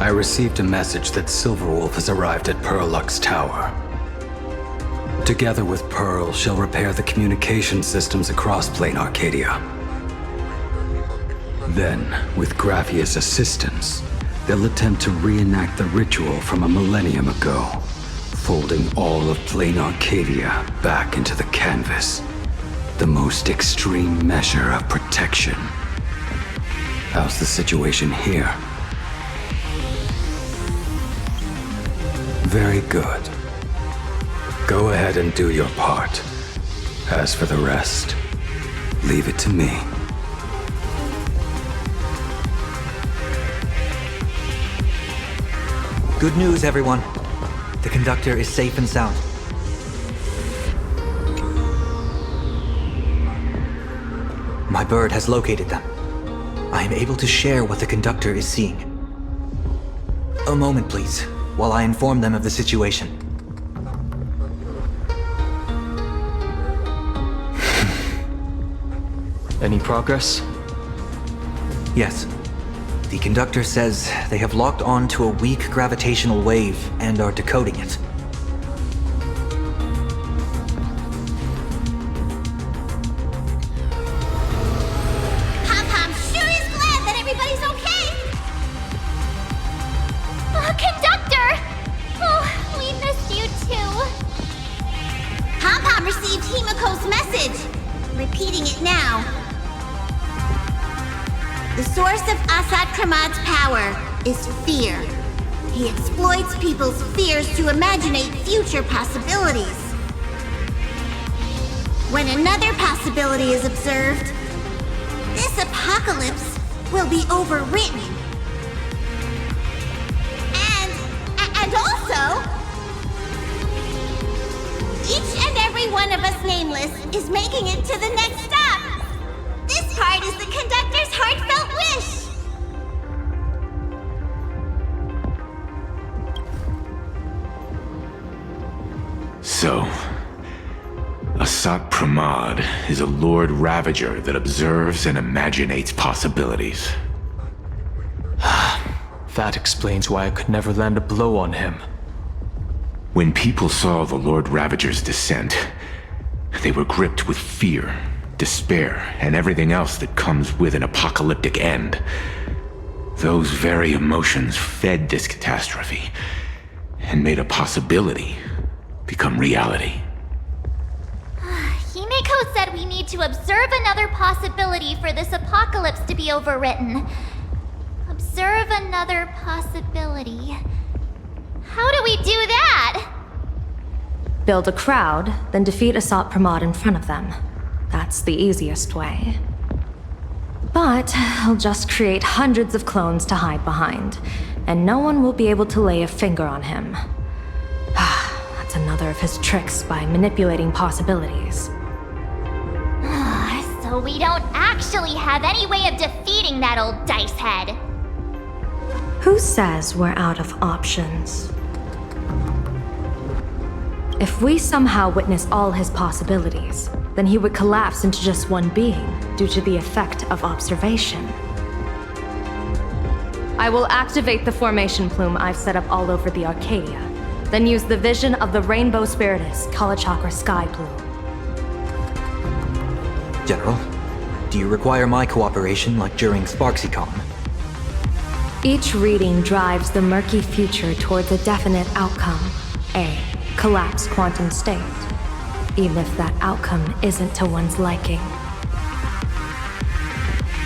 I received a message that Silverwolf has arrived at Pearlux Tower. Together with Pearl, she'll repair the communication systems across Plane Arcadia. Then, with Graphia's assistance, they'll attempt to reenact the ritual from a millennium ago, folding all of Plane Arcadia back into the canvas. The most extreme measure of protection. How's the situation here? Very good. Go ahead and do your part. As for the rest, leave it to me. Good news, everyone. The conductor is safe and sound. My bird has located them. I am able to share what the conductor is seeing. A moment, please, while I inform them of the situation. Any progress? Yes. The conductor says they have locked on to a weak gravitational wave and are decoding it. Pom-Pom sure is glad that everybody's okay! Conductor! Oh, we missed you too. Pom-Pom received Himiko's message. Repeating it now. The source of Asat Pramad's power is fear. He exploits people's fears to imaginate future possibilities. When another possibility is observed, this apocalypse will be overwritten. And also, each and every one of us nameless is making it to the next stop. This part is the conductor's heartfelt wish! So, Asat Pramad is a Lord Ravager that observes and imaginates possibilities. That explains why I could never land a blow on him. When people saw the Lord Ravager's descent, they were gripped with fear, despair, and everything else that comes with an apocalyptic end. Those very emotions fed this catastrophe, and made a possibility become reality. Himiko said we need to observe another possibility for this apocalypse to be overwritten. Observe another possibility. How do we do that? Build a crowd, then defeat Asat Pramad in front of them. That's the easiest way. But he'll just create hundreds of clones to hide behind, and no one will be able to lay a finger on him. That's another of his tricks by manipulating possibilities. So we don't actually have any way of defeating that old dice head. Who says we're out of options? If we somehow witness all his possibilities, then he would collapse into just one being due to the effect of observation. I will activate the formation plume I've set up all over the Arcadia, then use the vision of the Rainbow Spiritus Kalachakra Sky Plume. General, do you require my cooperation like during SparksyCon? Each reading drives the murky future towards a definite outcome, a collapsed quantum state, even if that outcome isn't to one's liking.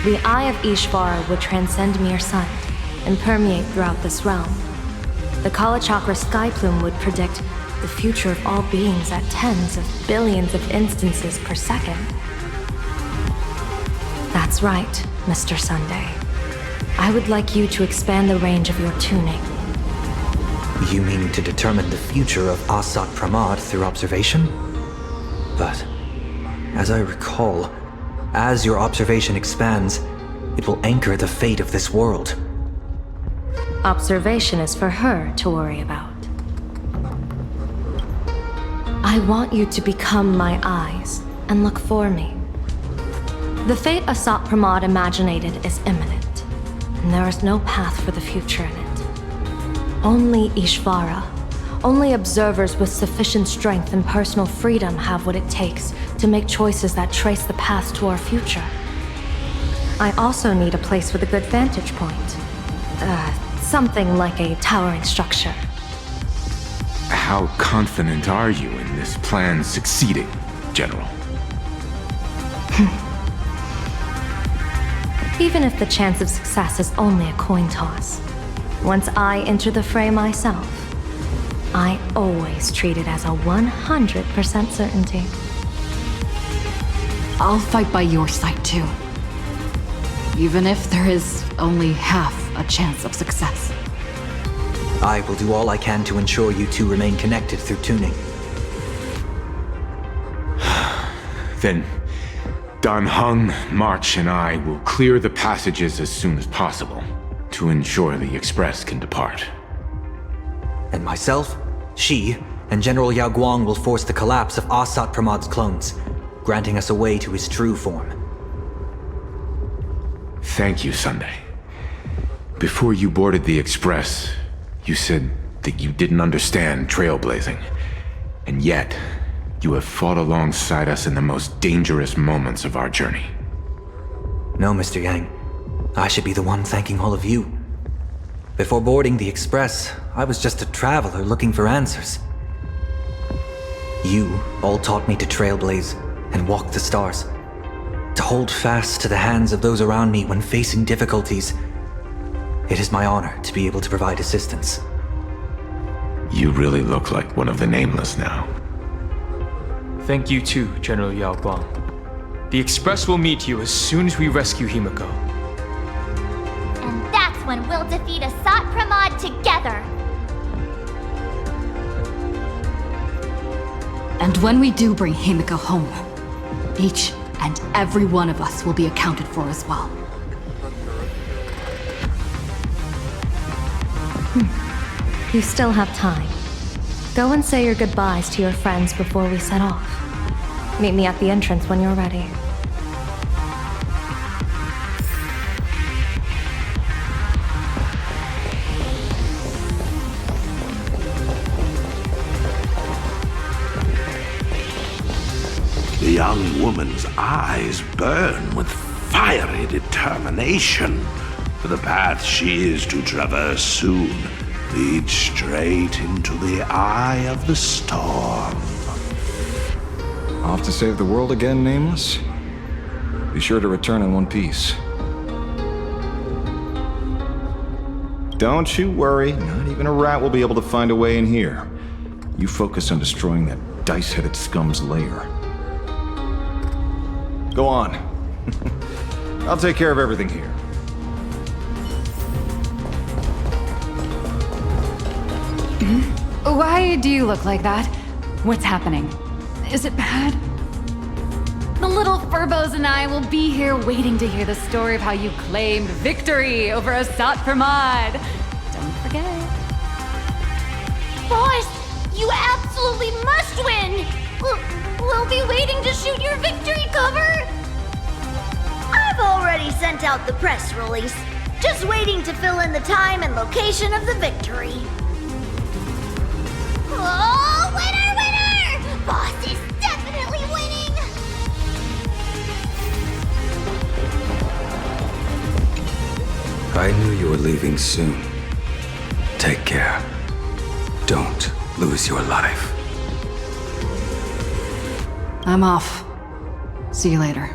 The Eye of Ishvara would transcend mere sight and permeate throughout this realm. The Kalachakra Sky Plume would predict the future of all beings at tens of billions of instances per second. That's right, Mr. Sunday. I would like you to expand the range of your tuning. You mean to determine the future of Asat Pramad through observation? But, as I recall, as your observation expands, it will anchor the fate of this world. Observation is for her to worry about. I want you to become my eyes and look for me. The fate Asat Pramad imaginated is imminent, and there is no path for the future in it. Only Ishvara, only observers with sufficient strength and personal freedom have what it takes to make choices that trace the path to our future. I also need a place with a good vantage point. Something like a towering structure. How confident are you in this plan succeeding, General? Even if the chance of success is only a coin toss, once I enter the fray myself, I always treat it as a 100% certainty. I'll fight by your side too. Even if there is only half a chance of success. I will do all I can to ensure you two remain connected through tuning. Then, Dan Heng, March, and I will clear the passages as soon as possible to ensure the Express can depart. And myself, Shi, and General Yao Guang will force the collapse of Asat Pramad's clones, granting us a way to his true form. Thank you, Sunday. Before you boarded the Express, you said that you didn't understand trailblazing. And yet, you have fought alongside us in the most dangerous moments of our journey. No, Mr. Yang. I should be the one thanking all of you. Before boarding the Express, I was just a traveler looking for answers. You all taught me to trailblaze and walk the stars. To hold fast to the hands of those around me when facing difficulties. It is my honor to be able to provide assistance. You really look like one of the Nameless now. Thank you too, General Yao Guang. The Express will meet you as soon as we rescue Himiko. And that's when we'll defeat Asat Pramad together. And when we do bring Himiko home, each and every one of us will be accounted for as well. You still have time. Go and say your goodbyes to your friends before we set off. Meet me at the entrance when you're ready. The young woman's eyes burn with fiery determination, for the path she is to traverse soon leads straight into the eye of the storm. Off to save the world again, Nameless? Be sure to return in one piece. Don't you worry, not even a rat will be able to find a way in here. You focus on destroying that dice-headed scum's lair. Go on. I'll take care of everything here. Why do you look like that? What's happening? Is it bad? The little Furbos and I will be here waiting to hear the story of how you claimed victory over Asat Pramad. Don't forget. Boss, you absolutely must win! We'll be waiting to shoot your victory cover! I've already sent out the press release. Just waiting to fill in the time and location of the victory. Oh, winner, winner! Boss is definitely winning! I knew you were leaving soon. Take care. Don't lose your life. I'm off. See you later.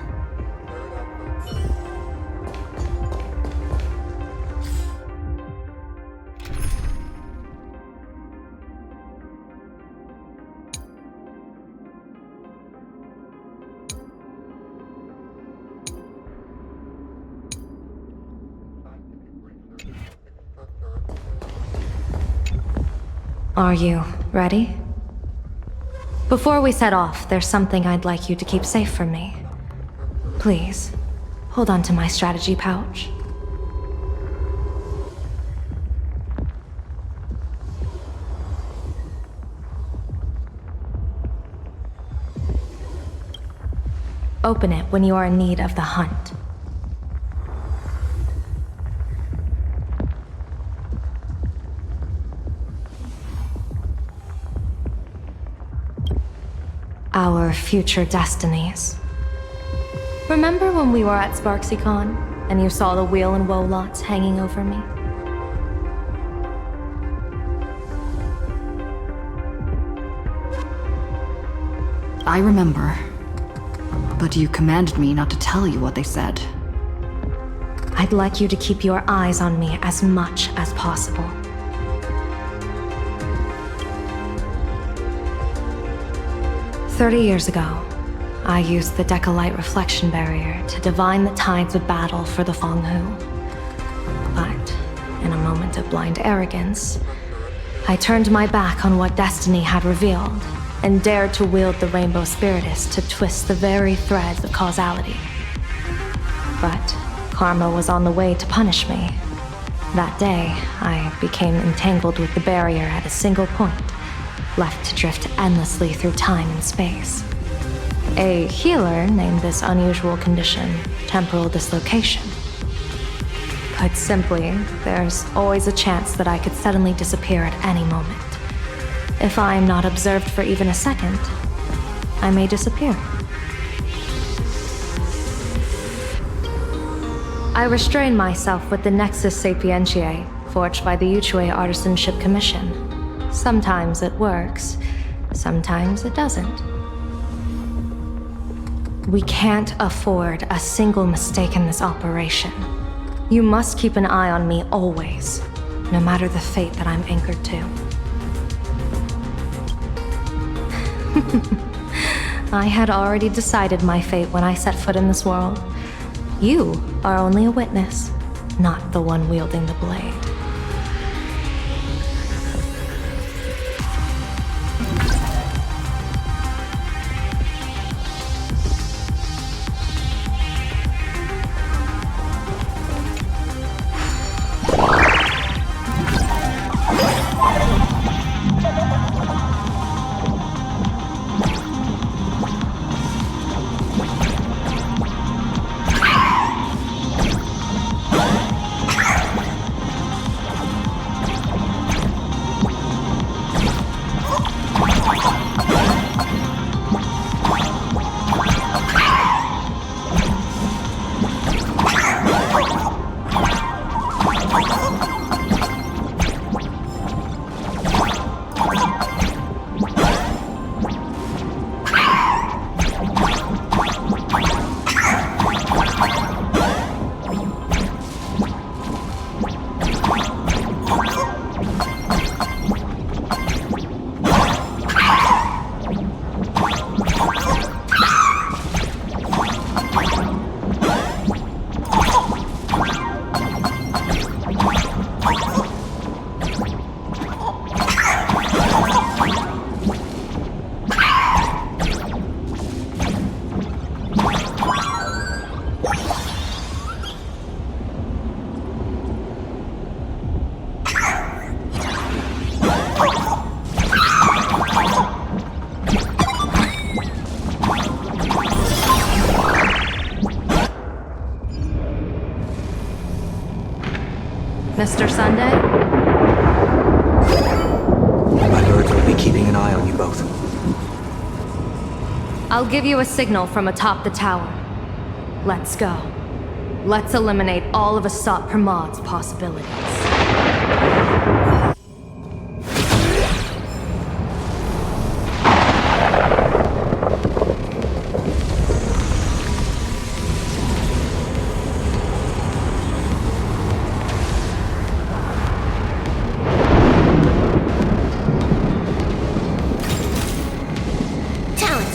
Are you ready? Before we set off, there's something I'd like you to keep safe from me. Please, hold on to my strategy pouch. Open it when you are in need of the hunt. our future destinies. Remember when we were at SparksyCon and you saw the wheel and woe lots hanging over me? I remember. But you commanded me not to tell you what they said. I'd like you to keep your eyes on me as much as possible. "30 years ago, I used the Decalite reflection barrier to divine the tides of battle for the Fonghu. But, in a moment of blind arrogance, I turned my back on what destiny had revealed and dared to wield the Rainbow Spiritus to twist the very threads of causality. But karma was on the way to punish me. That day, I became entangled with the barrier at a single point, left to drift endlessly through time and space. A healer named this unusual condition temporal dislocation. Put simply, there's always a chance that I could suddenly disappear at any moment. If I'm not observed for even a second, I may disappear. I restrain myself with the Nexus Sapientiae, forged by the Yuchue Artisanship Commission. Sometimes it works, sometimes it doesn't. We can't afford a single mistake in this operation. You must keep an eye on me always, no matter the fate that I'm anchored to. I had already decided my fate when I set foot in this world. You are only a witness, not the one wielding the blade. Mr. Sunday? My lords will be keeping an eye on you both. I'll give you a signal from atop the tower. Let's go. Let's eliminate all of Asat Pramad's possibilities.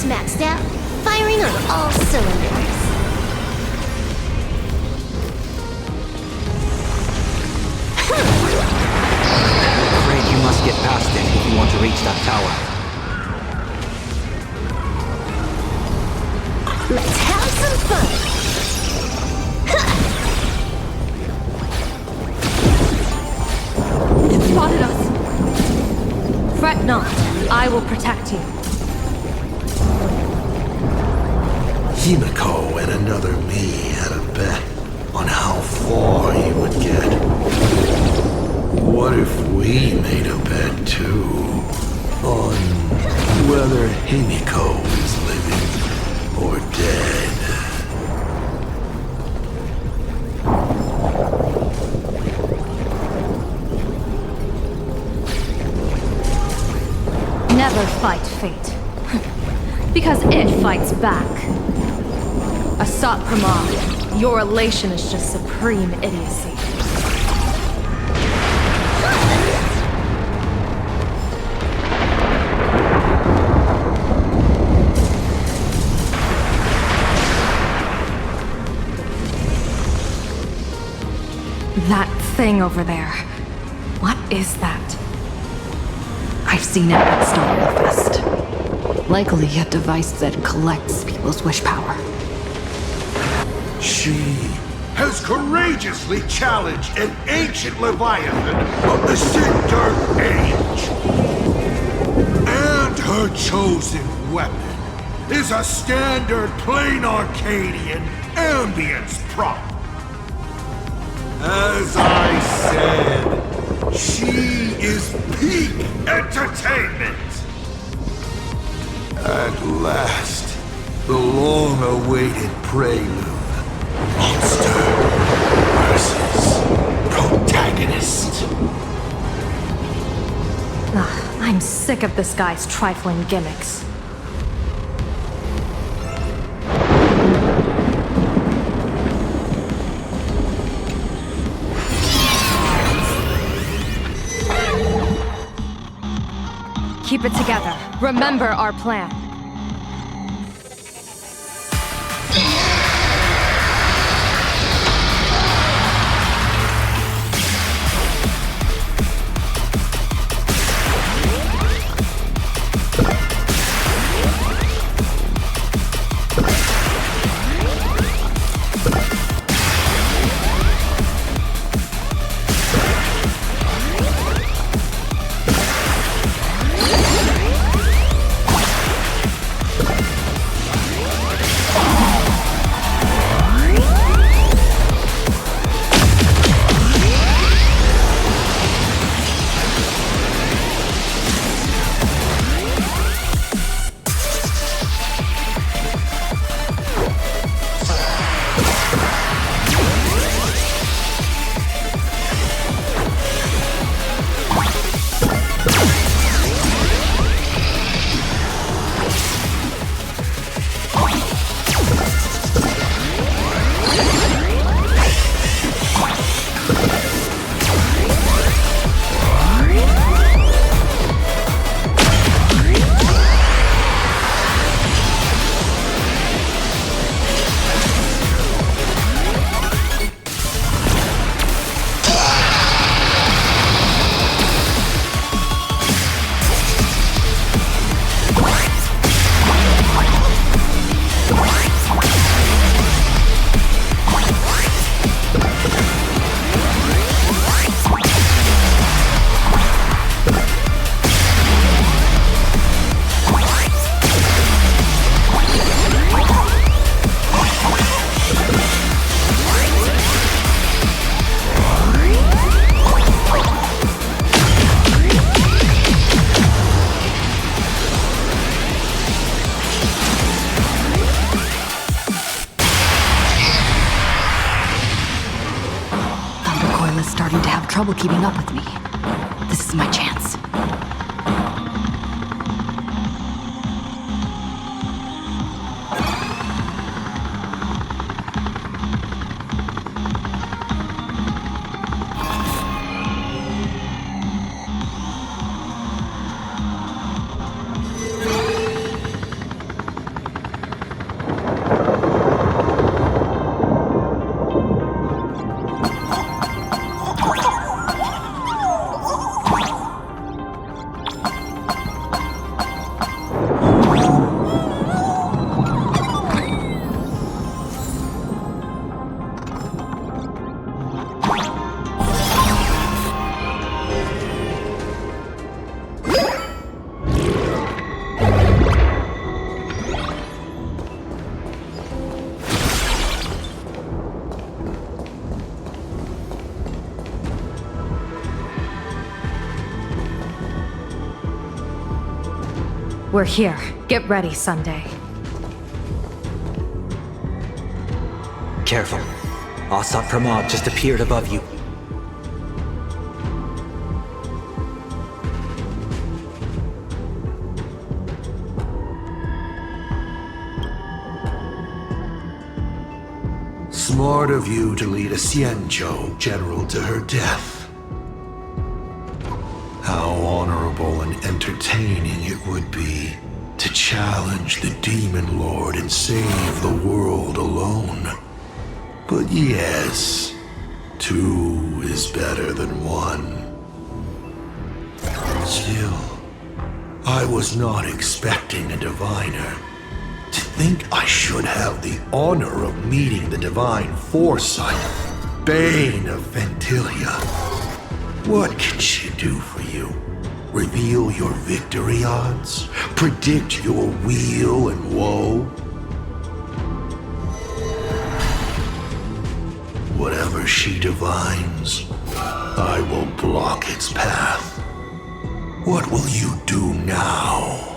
Maxed out, firing on all cylinders. I'm afraid you must get past it if you want to reach that tower. Let's have some fun. It spotted us. Fret not. I will protect you. Himiko and another me had a bet on how far he would get. What if we made a bet too? On whether Himiko is rather fight fate. Because it fights back. Asat Pramad, your elation is just supreme idiocy. That thing over there. What is that? I've seen it at Starfest. Likely a device that collects people's wish power. She has courageously challenged an ancient Leviathan of the Cinder Age. And her chosen weapon is a standard plain Arcadian ambience prop. As I said, she is peak entertainment. At last, the long-awaited prelude. Monster versus protagonist. I'm sick of this guy's trifling gimmicks. Keep it together. Remember our plan. Starting to have trouble keeping up with me. This is my chance. We're here. Get ready, Sunday. Careful. Asat Pramad just appeared above you. Smart of you to lead a Xianzhou general to her death. How honorable and entertaining it would be to challenge the Demon Lord and save the world alone. But yes, two is better than one. Still, I was not expecting a diviner. To think I should have the honor of meeting the divine foresight, Bane of Ventilia. What can she do for you? Reveal your victory odds? Predict your weal and woe? Whatever she divines, I will block its path. What will you do now?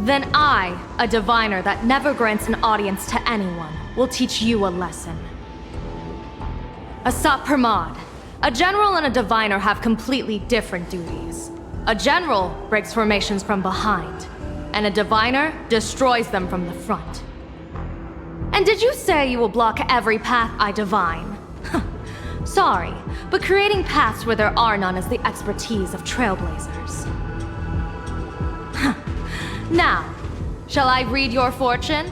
Then I, a diviner that never grants an audience to anyone, will teach you a lesson. Asat Pramad, a general and a diviner have completely different duties. A general breaks formations from behind, and a diviner destroys them from the front. And did you say you will block every path I divine? Sorry, but creating paths where there are none is the expertise of trailblazers. Now, shall I read your fortune?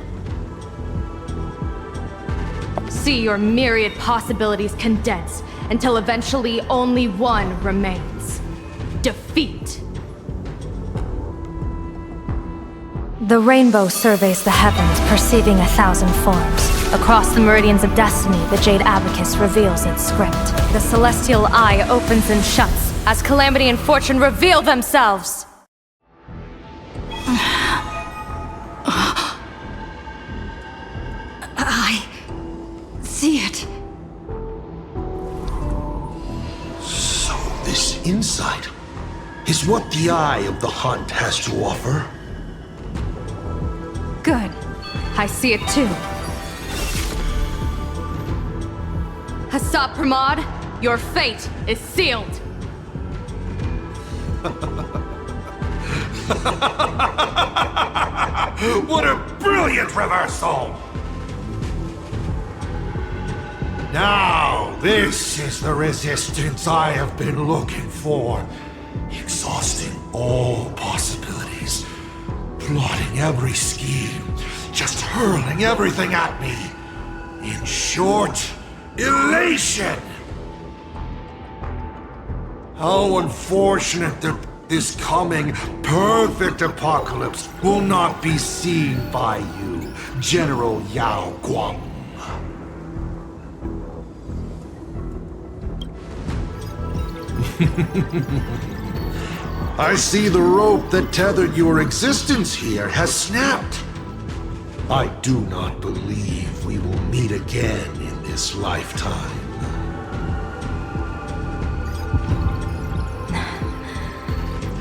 See your myriad possibilities condense until eventually only one remains. Defeat. The rainbow surveys the heavens, perceiving 1,000 forms. Across the meridians of destiny, the Jade Abacus reveals its script. The celestial eye opens and shuts as calamity and fortune reveal themselves. I see it. So this insight is what the Eye of the Hunt has to offer. Good. I see it too. Asat Pramad, your fate is sealed. What a brilliant reversal! Now, this is the resistance I have been looking for. Exhausting all possibilities. Plotting every scheme. Just hurling everything at me. In short, elation! How unfortunate that this coming perfect apocalypse will not be seen by you, General Yao Guang. I see the rope that tethered your existence here has snapped. I do not believe we will meet again in this lifetime.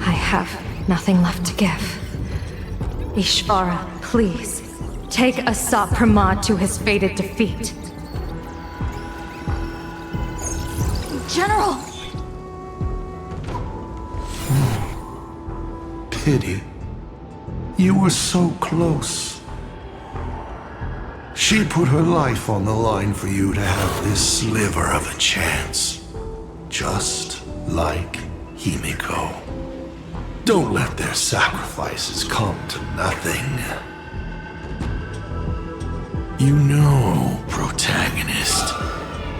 I have nothing left to give. Ishvara, please, take Asat Pramad to his fated defeat. General! Pity. You were so close. She put her life on the line for you to have this sliver of a chance. Just like Himiko. Don't let their sacrifices come to nothing. You know, protagonist,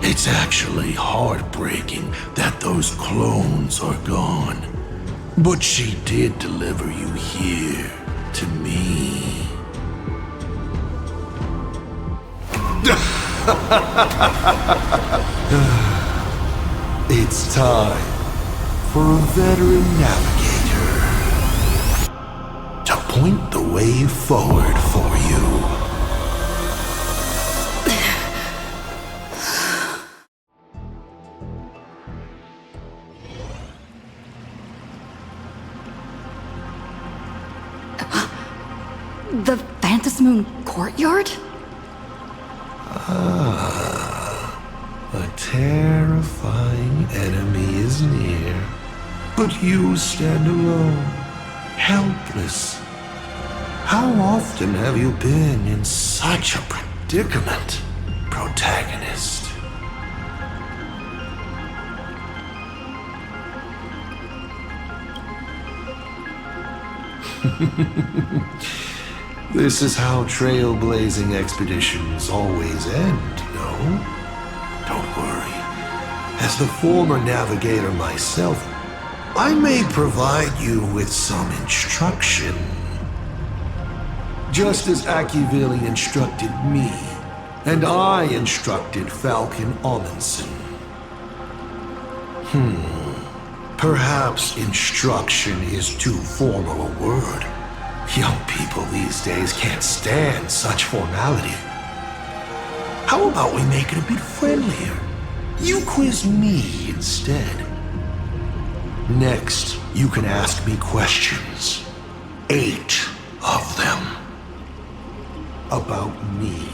it's actually heartbreaking that those clones are gone. But she did deliver you here, to me. It's time for a veteran navigator to point the way forward for you. The Phantasmoon Courtyard? A terrifying enemy is near, but you stand alone, helpless. How often have you been in such a predicament, protagonist? This is how trailblazing expeditions always end, no? Don't worry. As the former navigator myself, I may provide you with some instruction. Just as Akivili instructed me, and I instructed Falcon Amundsen. Perhaps instruction is too formal a word. Young people these days can't stand such formality. How about we make it a bit friendlier? You quiz me instead. Next, you can ask me questions. 8 of them. About me.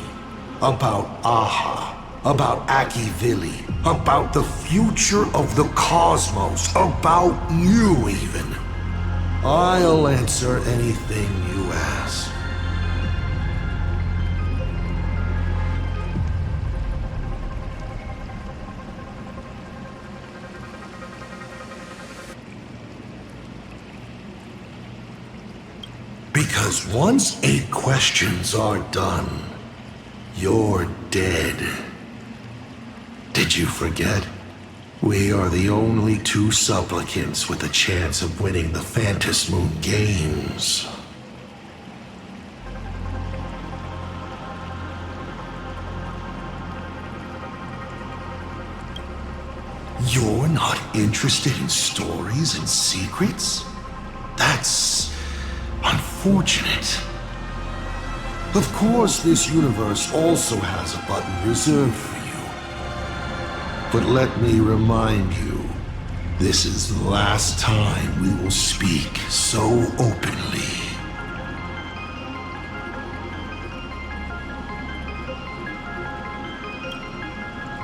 About Aha. About Akivili. About the future of the cosmos. About you, even. I'll answer anything you ask. Because once 8 questions are done, you're dead. Did you forget? We are the only 2 supplicants with a chance of winning the Phantasmoon Games. You're not interested in stories and secrets? That's unfortunate. Of course, this universe also has a button reserved for you. But let me remind you, this is the last time we will speak so openly.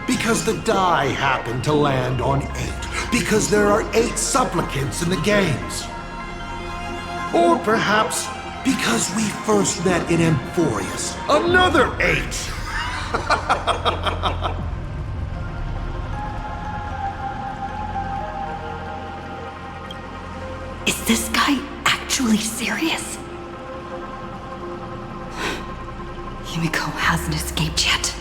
Because the die happened to land on 8. Because there are 8 supplicants in the games. Or perhaps because we first met in Amphorius. Another 8! Is this guy actually serious? Yumiko hasn't escaped yet.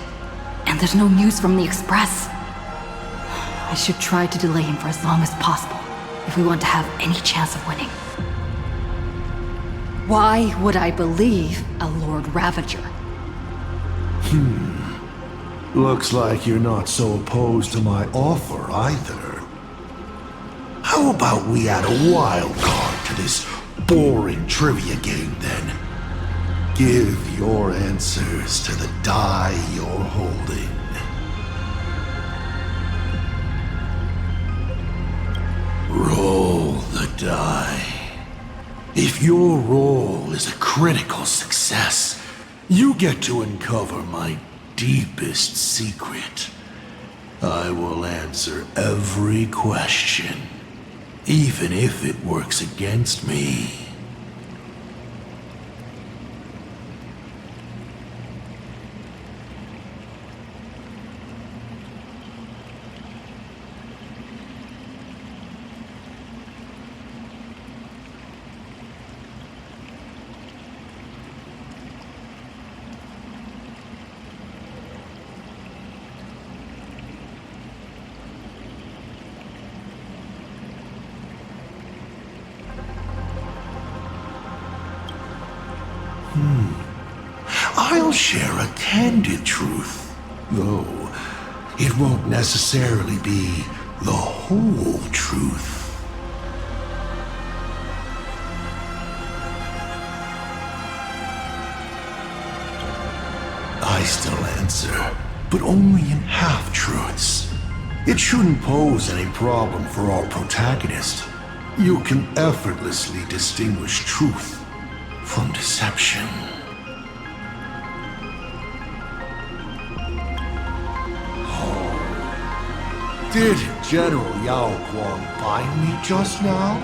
And there's no news from the Express. I should try to delay him for as long as possible, if we want to have any chance of winning. Why would I believe a Lord Ravager? Looks like you're not so opposed to my offer either. How about we add a wild card to this boring trivia game then? Give your answers to the die you're holding. Roll the die. If your roll is a critical success, you get to uncover my deepest secret. I will answer every question, even if it works against me. I'll share a candid truth, though it won't necessarily be the whole truth. I still answer, but only in half-truths. It shouldn't pose any problem for our protagonist. You can effortlessly distinguish truth from deception. Did General Yao Guang bind me just now?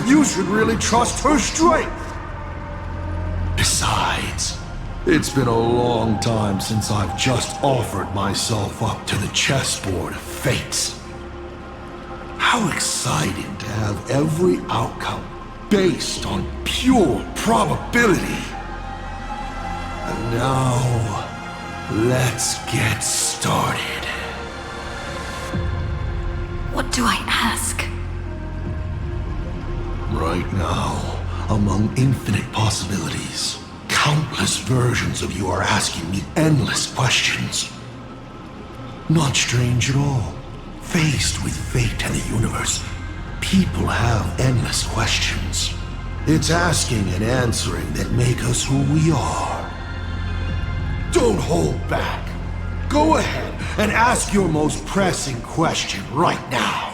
You should really trust her strength. sides. It's been a long time since I've just offered myself up to the chessboard of fates. How exciting to have every outcome based on pure probability. And now, let's get started. What do I ask? Right now, among infinite possibilities, countless versions of you are asking me endless questions. Not strange at all. Faced with fate and the universe, people have endless questions. It's asking and answering that make us who we are. Don't hold back. Go ahead and ask your most pressing question right now.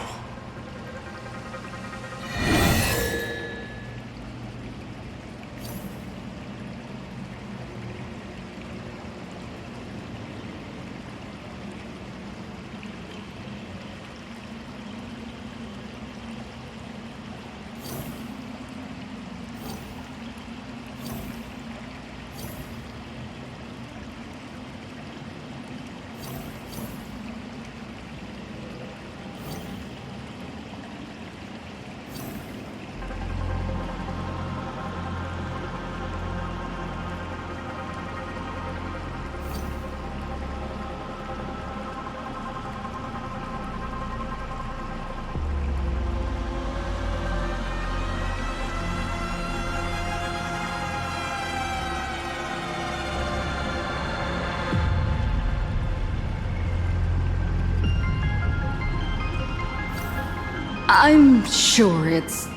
I'm sure it's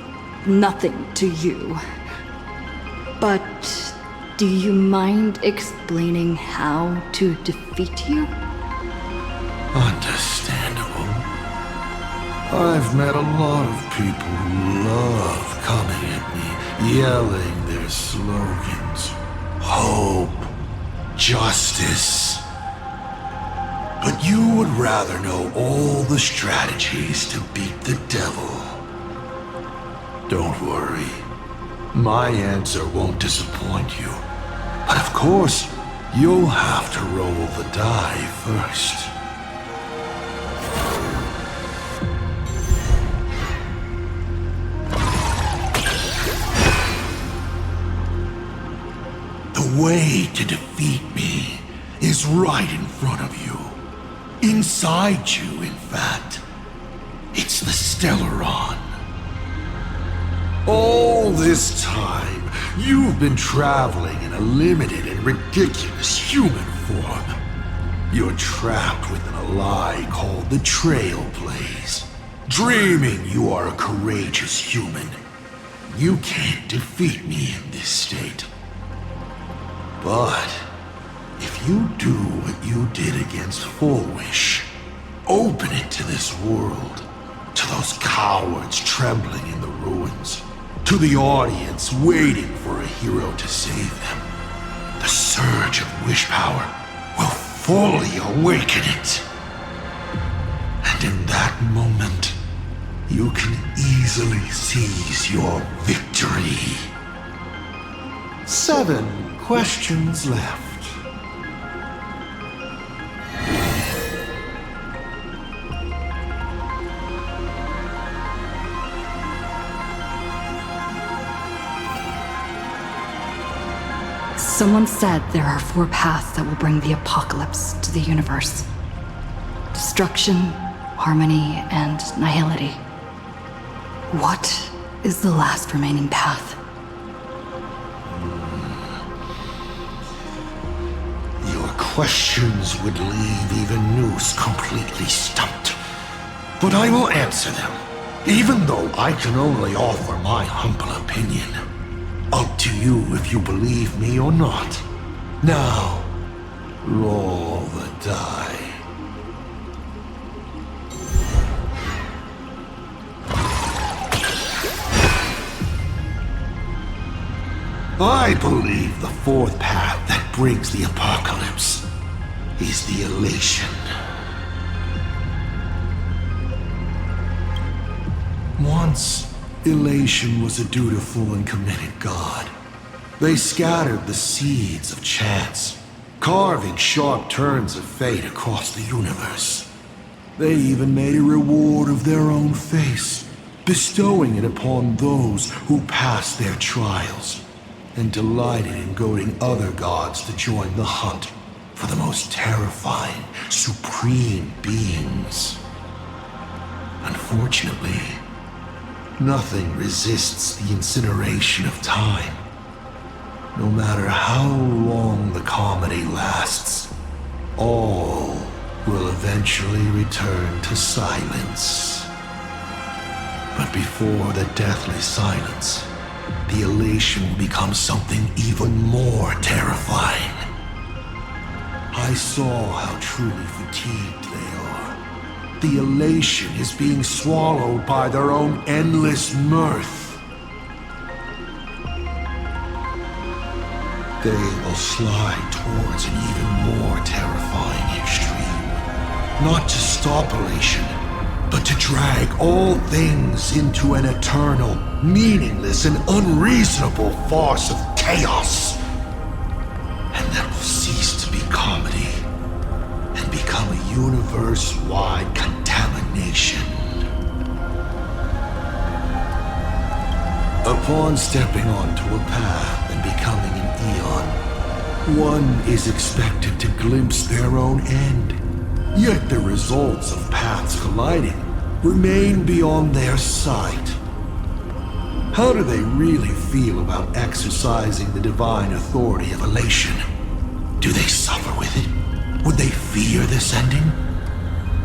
nothing to you. But do you mind explaining how to defeat you? Understandable. I've met a lot of people who love coming at me, yelling their slogans. Hope, justice. But you would rather know all the strategies to beat the devil. Don't worry. My answer won't disappoint you. But of course, you'll have to roll the die first. The way to defeat me is right in front of you. Inside you, in fact. It's the Stellaron. All this time, you've been traveling in a limited and ridiculous human form. You're trapped within a lie called the Trailblaze, dreaming you are a courageous human. You can't defeat me in this state. But if you do what you did against Full Wish, open it to this world, to those cowards trembling in the ruins, to the audience waiting for a hero to save them, the surge of wish power will fully awaken it. And in that moment, you can easily seize your victory. 7 questions left. Someone said there are 4 paths that will bring the apocalypse to the universe. Destruction, harmony, and nihility. What is the last remaining path? Your questions would leave even Noose completely stumped. But I will answer them, even though I can only offer my humble opinion. Up to you if you believe me or not. Now, roll the die. I believe the 4th path that brings the apocalypse is the elation. Once, Elation was a dutiful and committed god. They scattered the seeds of chance, carving sharp turns of fate across the universe. They even made a reward of their own face, bestowing it upon those who passed their trials, and delighted in goading other gods to join the hunt for the most terrifying, supreme beings. Unfortunately, nothing resists the incineration of time. No matter how long the comedy lasts, all will eventually return to silence. But before the deathly silence, the elation will become something even more terrifying. I saw how truly fatigued they are. The elation is being swallowed by their own endless mirth. They will slide towards an even more terrifying extreme. Not to stop elation, but to drag all things into an eternal, meaningless, and unreasonable farce of chaos. And that will cease to be comedy, and become a universe-wide contamination. Upon stepping onto a path and becoming an eon, one is expected to glimpse their own end. Yet the results of paths colliding remain beyond their sight. How do they really feel about exercising the divine authority of elation? Do they suffer with it? Would they fear this ending?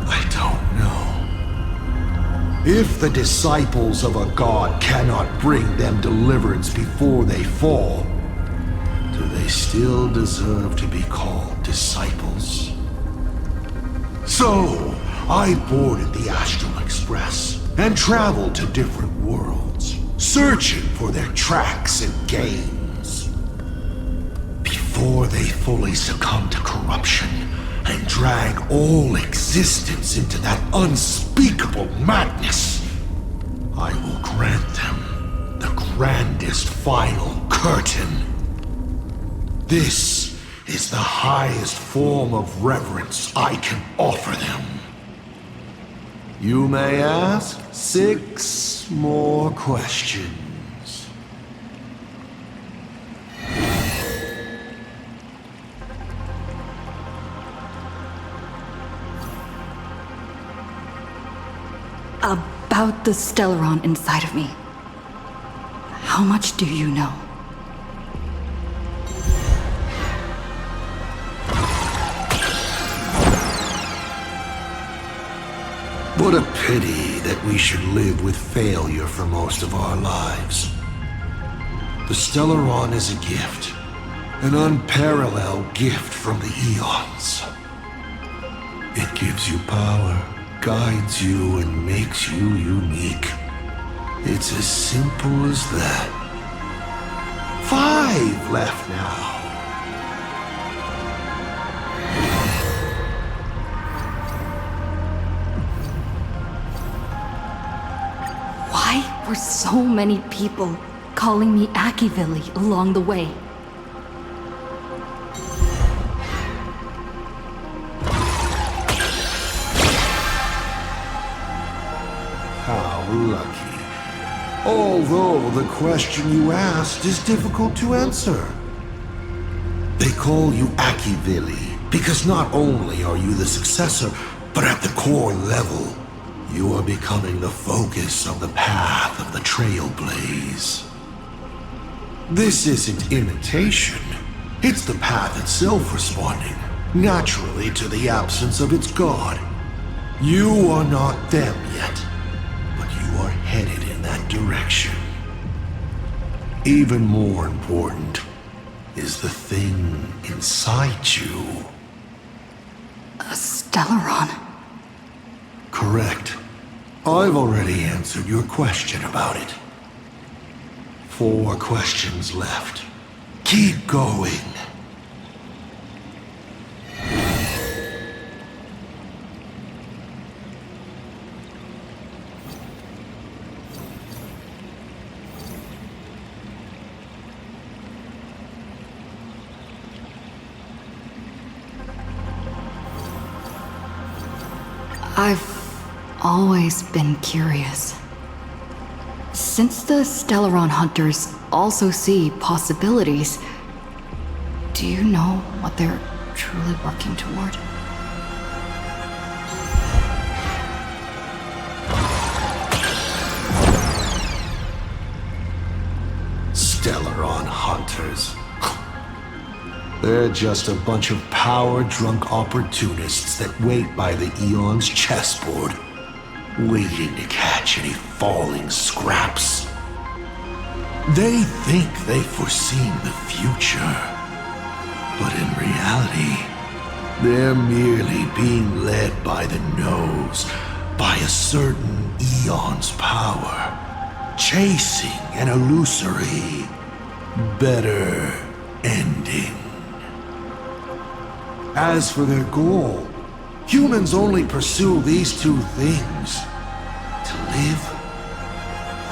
I don't know. If the disciples of a god cannot bring them deliverance before they fall, do they still deserve to be called disciples? So, I boarded the Astral Express and traveled to different worlds, searching for their tracks and gains. Before they fully succumb to corruption and drag all existence into that unspeakable madness, I will grant them the grandest final curtain. This is the highest form of reverence I can offer them. You may ask 6 more questions. About the Stellaron inside of me. How much do you know? What a pity that we should live with failure for most of our lives. The Stellaron is a gift, an unparalleled gift from the eons. It gives you power, guides you, and makes you unique. It's as simple as that. 5 left now. Why were so many people calling me Akivili along the way? How lucky. Although the question you asked is difficult to answer. They call you Akivili because not only are you the successor, but at the core level, you are becoming the focus of the path of the Trailblaze. This isn't imitation. It's the path itself responding, naturally, to the absence of its god. You are not them yet, but you are headed in that direction. Even more important is the thing inside you. A Stellaron. Correct. I've already answered your question about it. 4 questions left. Keep going. I've always been curious. Since the Stellaron hunters also see possibilities, do you know what they're truly working toward? Stellaron hunters. They're just a bunch of power-drunk opportunists that wait by the Eon's chessboard, waiting to catch any falling scraps. They think they've foreseen the future, but in reality, they're merely being led by the nose by a certain Eon's power, chasing an illusory, better ending. As for their goal, humans only pursue these two things: to live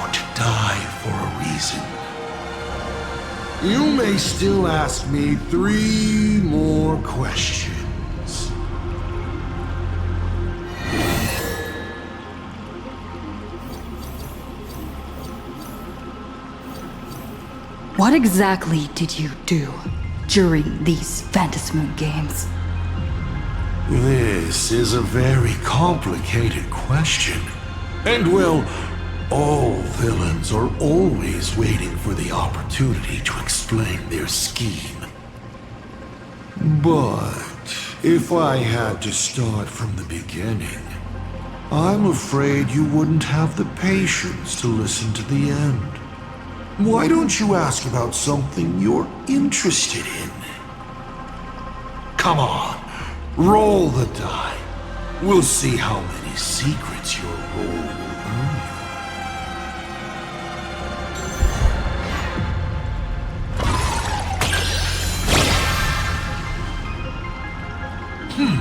or to die for a reason. You may still ask me 3 more questions. What exactly did you do during these Phantasmoon games? This is a very complicated question. And well, all villains are always waiting for the opportunity to explain their scheme. But if I had to start from the beginning, I'm afraid you wouldn't have the patience to listen to the end. Why don't you ask about something you're interested in? Come on, roll the die. We'll see how many secrets your roll will earn you.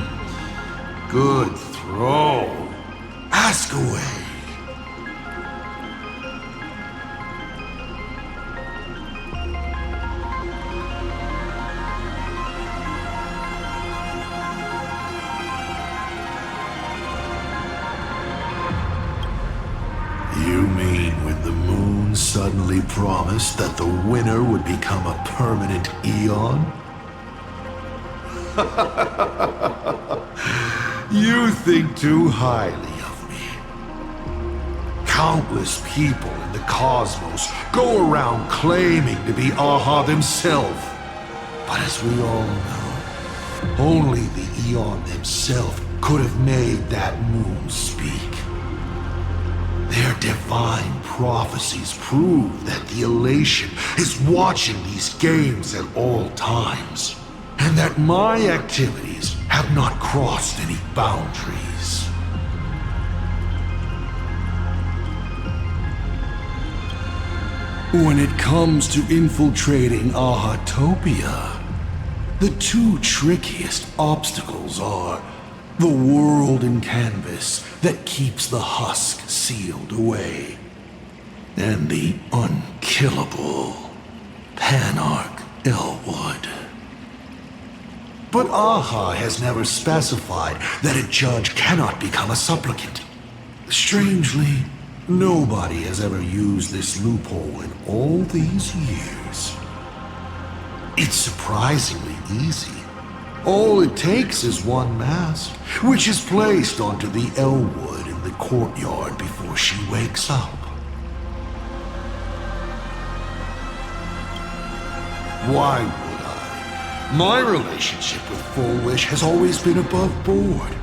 Good throw. Ask away. You mean when the moon suddenly promised that the winner would become a permanent Eon? You think too highly of me. Countless people in the cosmos go around claiming to be Aha themselves. But as we all know, only the Eon himself could have made that moon speak. Their divine prophecies prove that the Elation is watching these games at all times, and that my activities have not crossed any boundaries. When it comes to infiltrating Ahatopia, the 2 trickiest obstacles are the world in canvas that keeps the husk sealed away, and the unkillable Panarch Elwood. But Aha has never specified that a judge cannot become a supplicant. Strangely, nobody has ever used this loophole in all these years. It's surprisingly easy. All it takes is one mask, which is placed onto the Elwood in the courtyard before she wakes up. Why would I? My relationship with Full Wish has always been above board.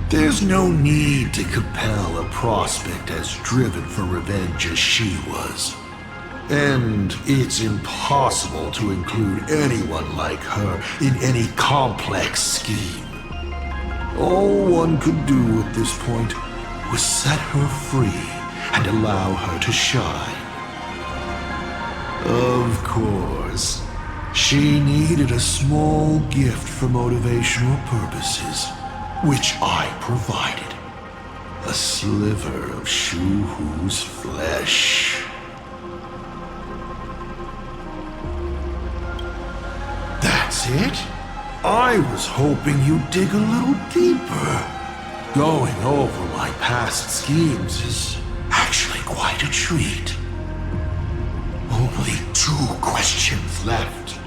There's no need to compel a prospect as driven for revenge as she was. And it's impossible to include anyone like her in any complex scheme. All one could do at this point was set her free and allow her to shine. Of course, she needed a small gift for motivational purposes, which I provided. A sliver of Shu-Hu's flesh. That's it? I was hoping you'd dig a little deeper. Going over my past schemes is actually quite a treat. Only 2 questions left.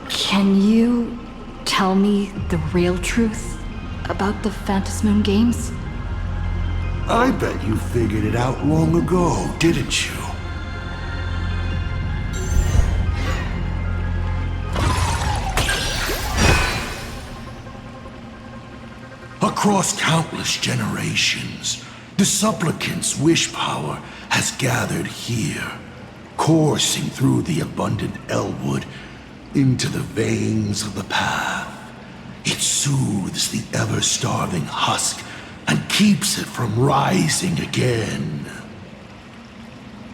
Can you tell me the real truth about the Phantasmoon games? I bet you figured it out long ago, didn't you? Across countless generations, the supplicant's wish power has gathered here, coursing through the abundant Elwood into the veins of the path. It soothes the ever-starving husk and keeps it from rising again.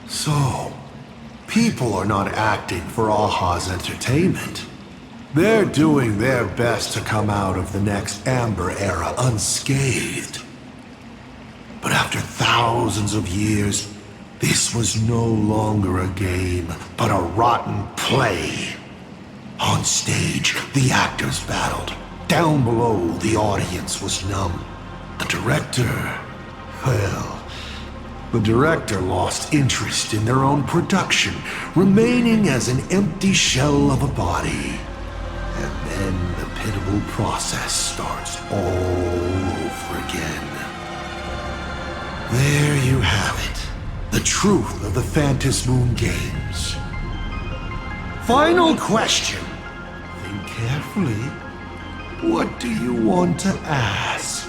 So, people are not acting for Aha's entertainment. They're doing their best to come out of the next Amber Era unscathed. But after thousands of years, this was no longer a game, but a rotten play. On stage, the actors battled. Down below, the audience was numb. The director lost interest in their own production, remaining as an empty shell of a body. And then the pitiable process starts all over again. There you have it. The truth of the Phantasmoon games. Final question. Think carefully. What do you want to ask?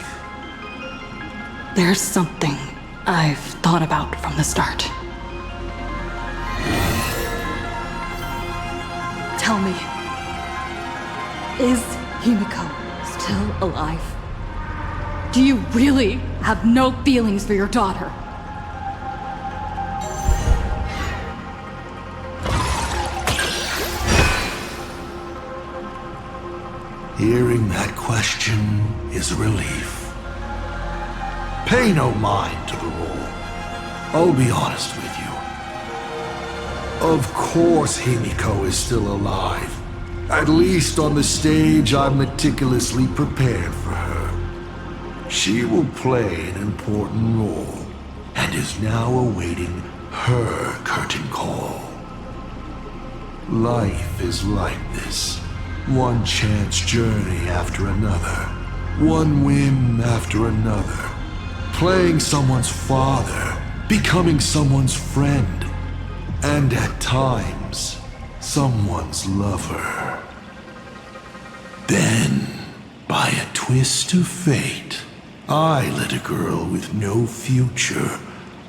There's something I've thought about from the start. Tell me, is Himiko still alive? Do you really have no feelings for your daughter? Hearing that question is a relief. Pay no mind to the role. I'll be honest with you. Of course Himiko is still alive. At least on the stage, I meticulously prepared for her. She will play an important role, and is now awaiting her curtain call. Life is like this. One chance journey after another. One win after another. Playing someone's father, becoming someone's friend, and at times, someone's lover. Then, by a twist of fate, I let a girl with no future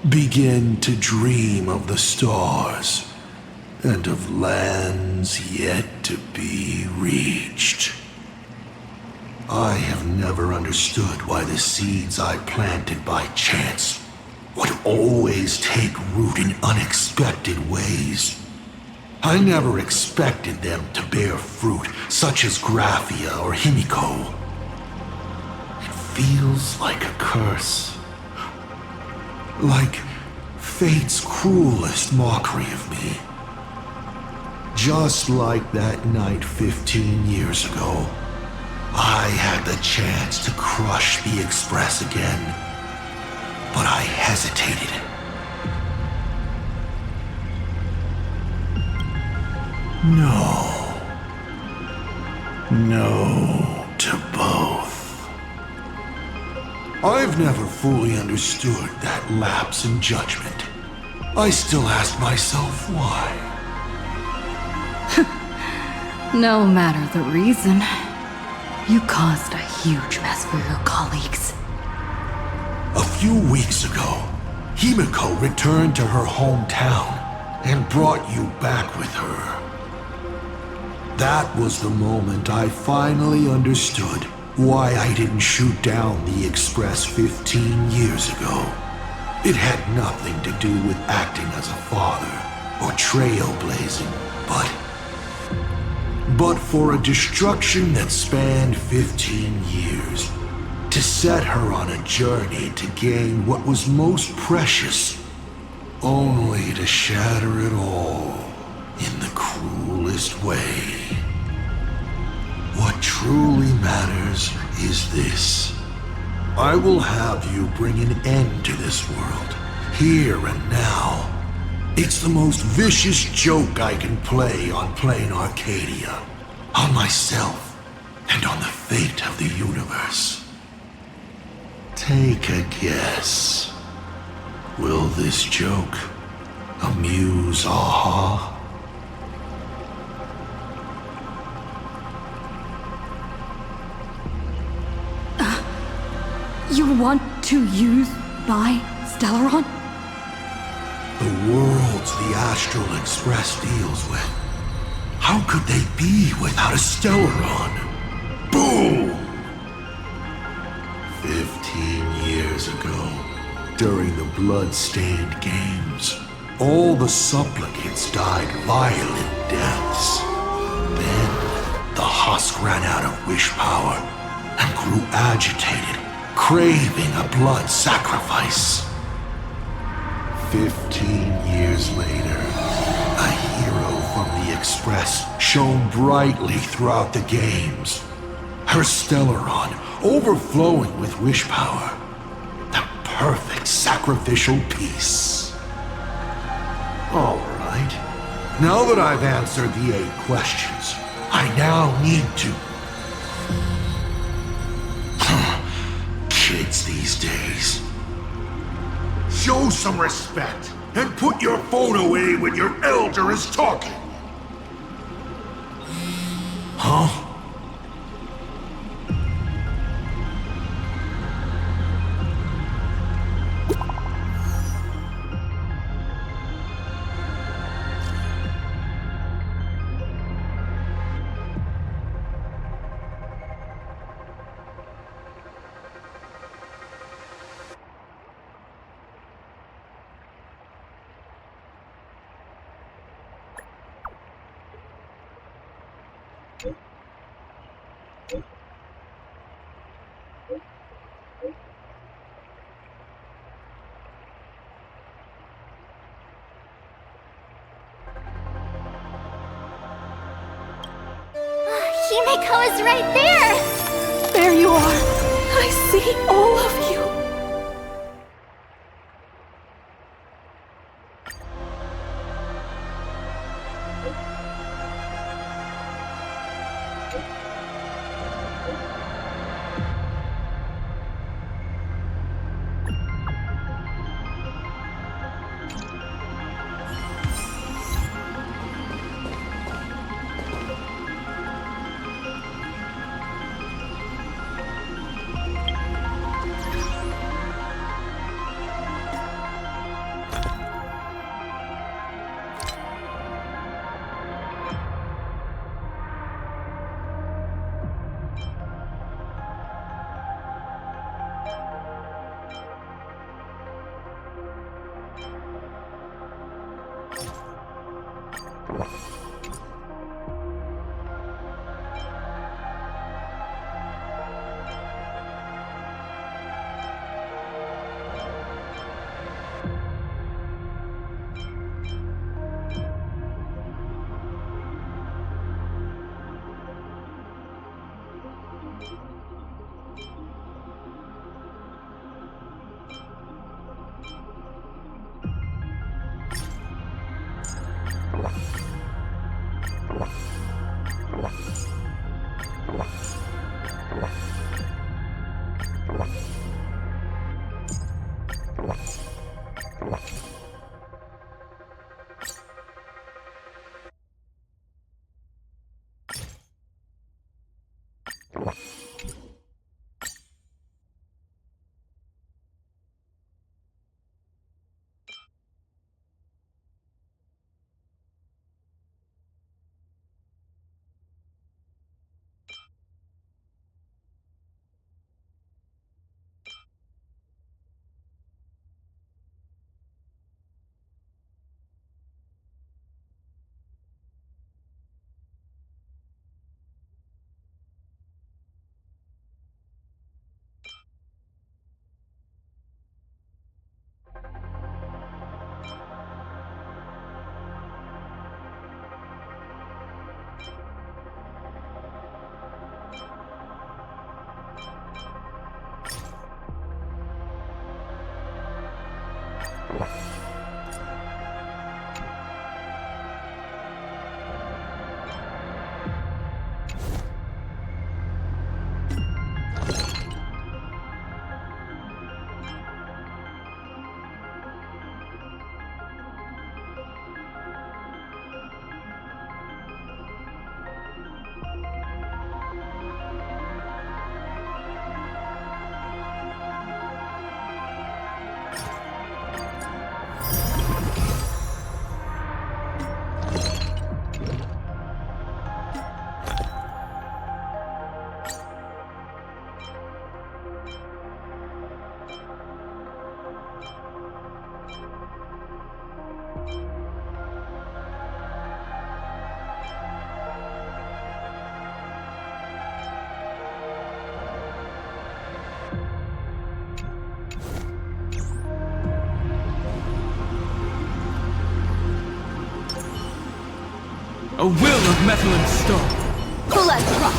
begin to dream of the stars and of lands yet to be reached. I have never understood why the seeds I planted by chance would always take root in unexpected ways. I never expected them to bear fruit, such as Graphia or Himiko. It feels like a curse. Like fate's cruelest mockery of me. Just like that night 15 years ago, I had the chance to crush the Express again, but I hesitated. No to both. I've never fully understood that lapse in judgment. I still ask myself why. No matter the reason, you caused a huge mess for your colleagues. A few weeks ago, Himiko returned to her hometown and brought you back with her. That was the moment I finally understood why I didn't shoot down the Express 15 years ago. It had nothing to do with acting as a father or trailblazing, but for a destruction that spanned 15 years, to set her on a journey to gain what was most precious, only to shatter it all. in the cruelest way. What truly matters is this. I will have you bring an end to this world, here and now. It's the most vicious joke I can play on plain Arcadia, on myself, and on the fate of the universe. Take a guess. Will this joke amuse Aha? You want to use my Stellaron? The worlds the Astral Express deals with. How could they be without a Stellaron? Boom! 15 years ago, during the blood-stained games, all the supplicants died violent deaths. Then, the husk ran out of wish power and grew agitated, craving a blood sacrifice. 15 years later, a hero from the Express shone brightly throughout the games. Her Stellaron overflowing with wish power. The perfect sacrificial piece. All right. Now that I've answered the 8 questions, I now need to... Kids these days. Show some respect and put your phone away when your elder is talking. Huh? Himeko is right there! There you are. I see all of you. A will of metal and stone. Let's rock!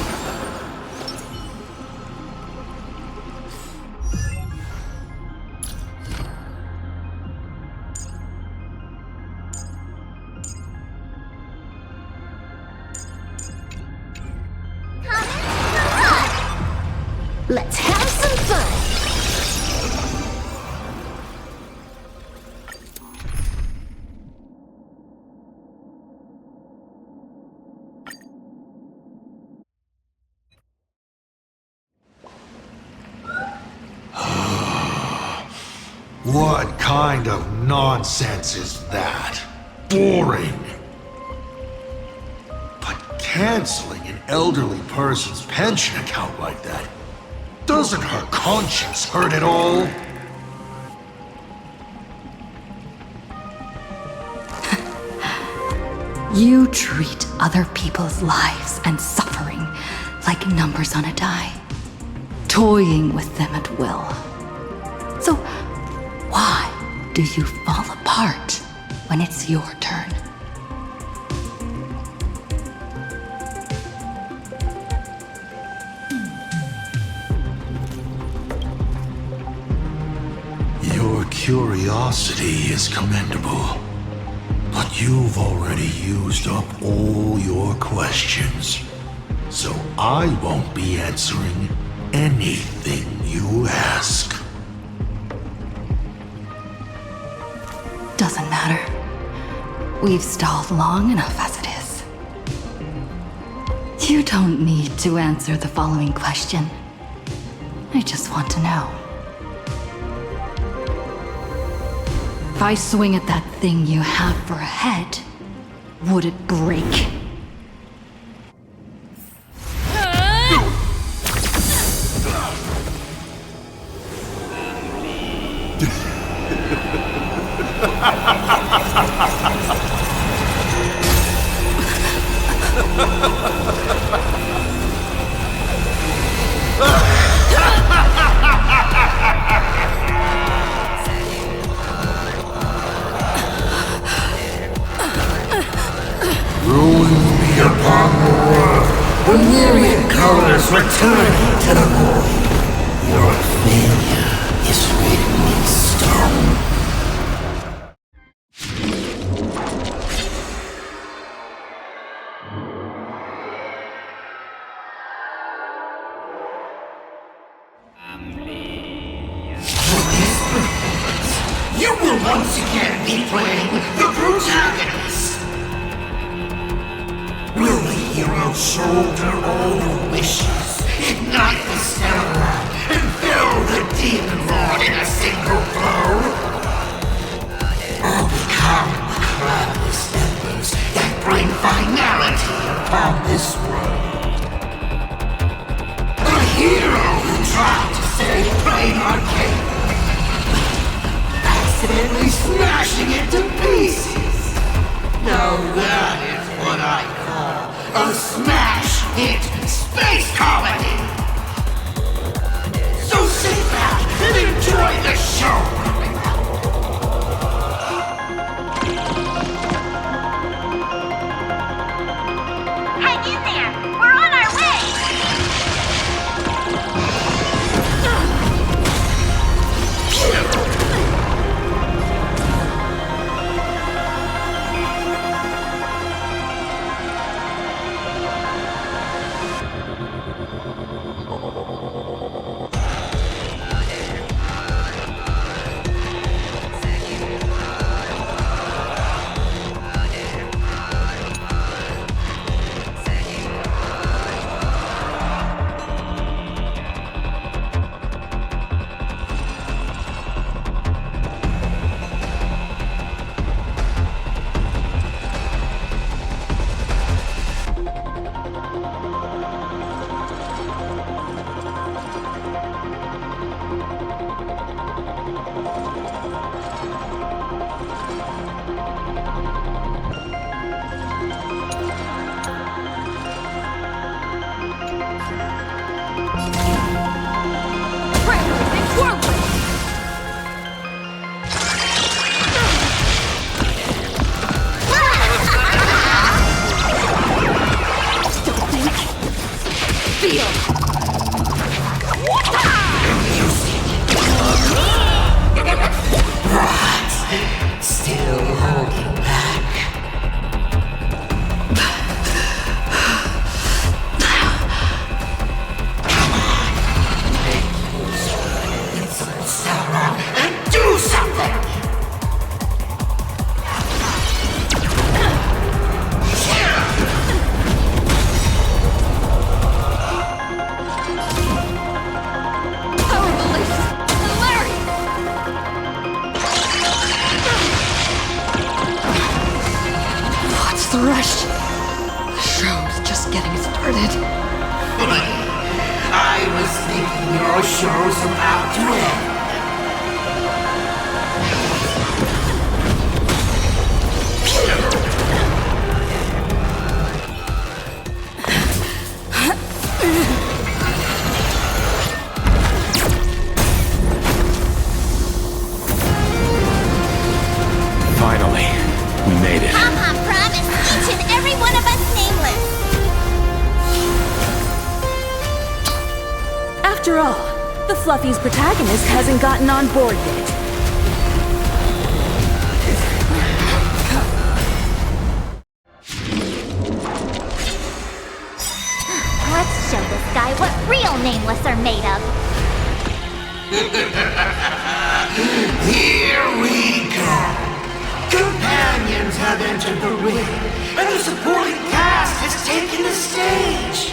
Let's have some fun! What kind of nonsense is that? Boring. But canceling an elderly person's pension account like that, doesn't her conscience hurt at all? You treat other people's lives and suffering like numbers on a die, toying with them at will. So, why do you fall apart when it's your turn? Your curiosity is commendable, but you've already used up all your questions. So I won't be answering anything you ask. Doesn't matter. We've stalled long enough as it is. You don't need to answer the following question. I just want to know. If I swing at that thing you have for a head, would it break? Ruin be upon the world, the myriad colors returning to the void. Your failure is written in stone. You will once again be playing the protagonist. Will the hero shoulder all the wishes, ignite the stellar, and fill the demon lord in a single blow? Or become the cloudless embers that bring finality upon this world? A hero who tried to save Plain Arcade, accidentally smashing it to pieces. Now that is what I call a smash hit space comedy. So sit back and enjoy the show. Hang in there! We're on our way! Thresh. The show's just getting started. I was thinking your show's about to end. Finally, we made it. Papa promised each and every one of us nameless. After all, the Fluffy's protagonist hasn't gotten on board yet. Let's show this guy what real nameless are made of. Here we go. Companions have entered the ring, and the supporting cast has taken the stage.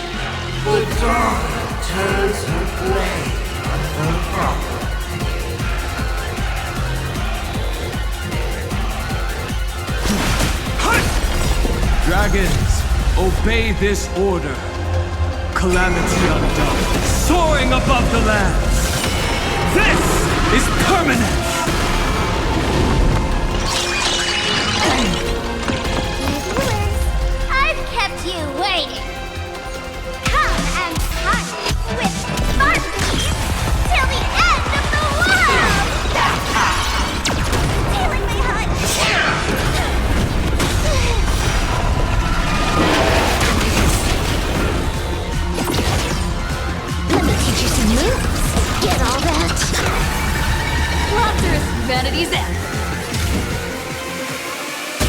The dawn turns her blade on her problem. Dragons, obey this order. Calamity undone, soaring above the lands. This is permanent! I've kept you waiting. Come and hunt with Sparky till the end of the world! Stealing my hunt! Let me teach you some moves. Get all that? Laughter is humanity's end.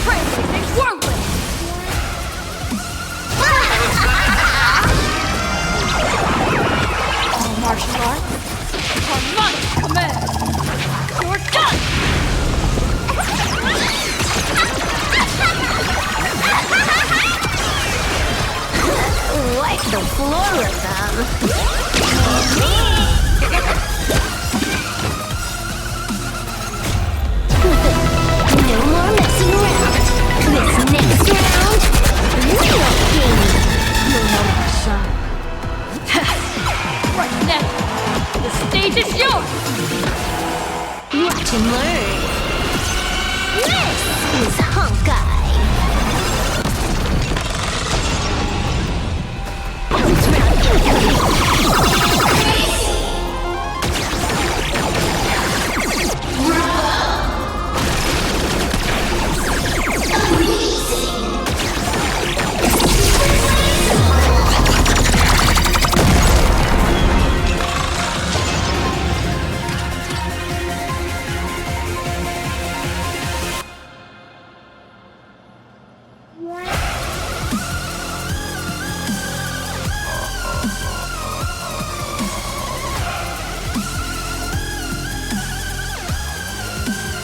Translating worldly. All martial arts on my command. You're done. Wipe the floor with them. No more messing around. This next round, real game. No moment to shine. Right now, the stage is yours. Watch and learn. This is Honkai. Bounce round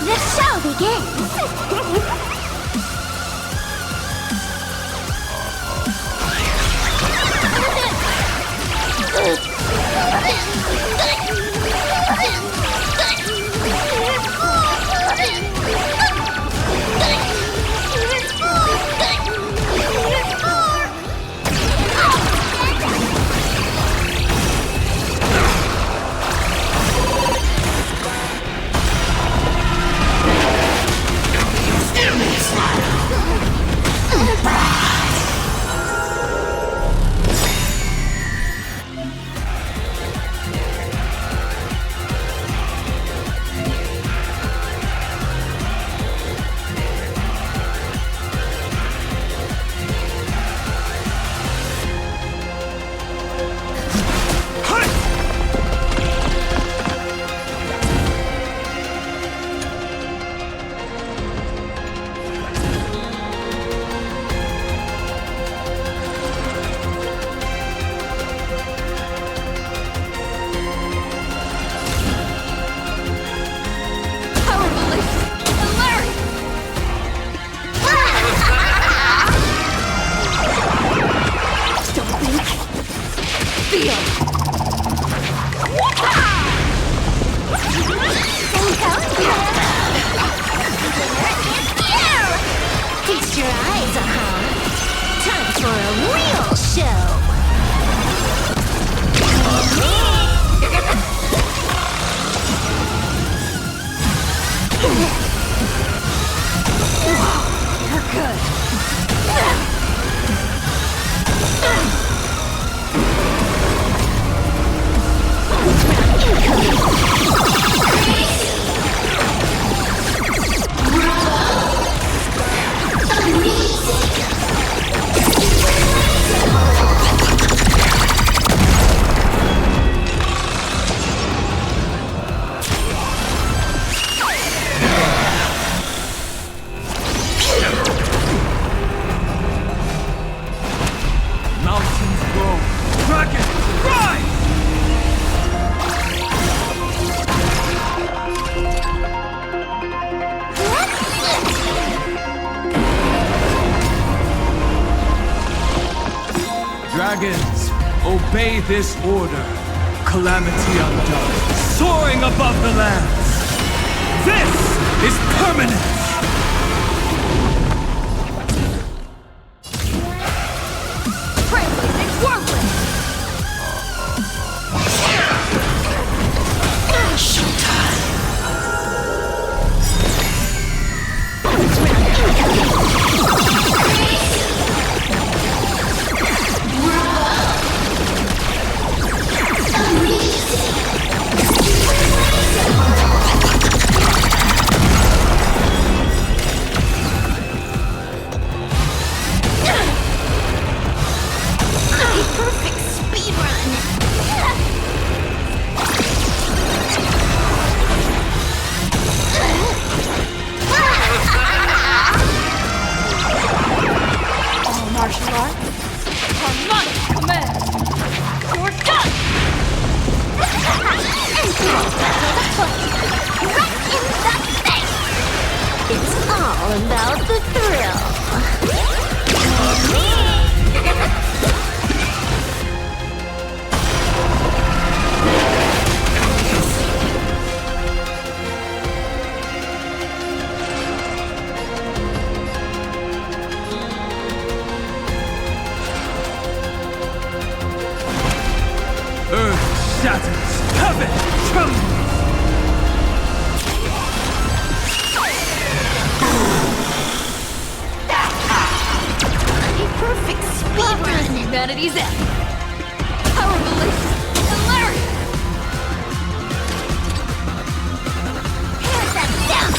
The show begins! Feast your eyes, uh-huh. for a real show. You're good. Mountains grow. Dragons, rise! Dragons, obey this order. Calamity undone, soaring above the lands. This is permanent! Trailblazing Whirlwind! Perfect speedrun! All martial arts are my command. You're done! Right in the face! It's all about the thrill. Earth shatters, heaven trembles! A perfect speedrun! Humanity's end. Power release. Hilarious. Tear them down!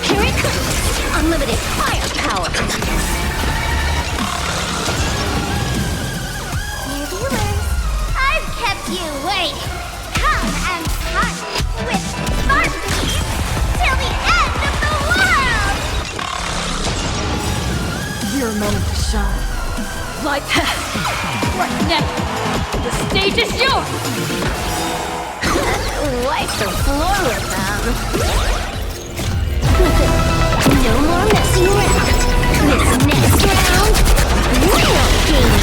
Here it comes! Unlimited firepower! Dear viewers, I've kept you waiting. Come and touch with Sparky till the end of the world! Your moment to shine. Like that. Right now. The stage is yours. Wipe the floor with them. No more messing around. This next round, real game.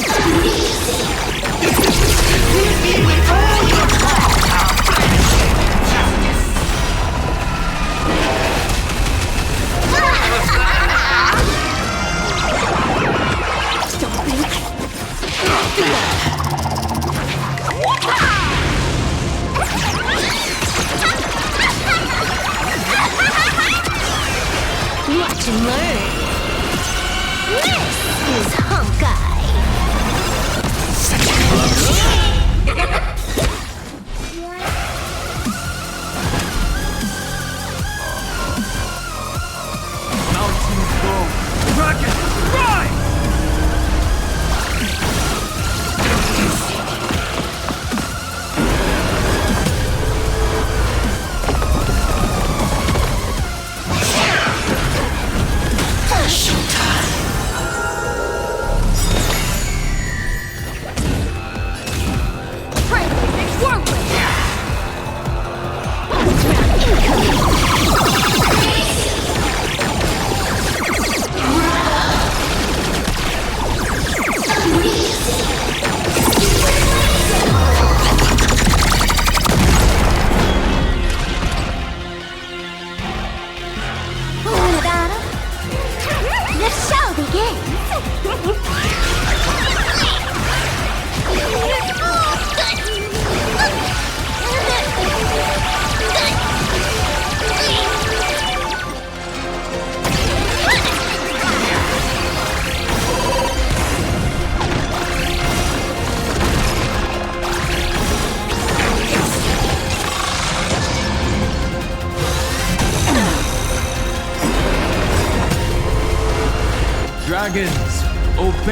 Incoming. With all your heart, I'll finish justice. Don't think. Do that. Watch and learn. This is Honkai. Mountains grow. Dragons, rise!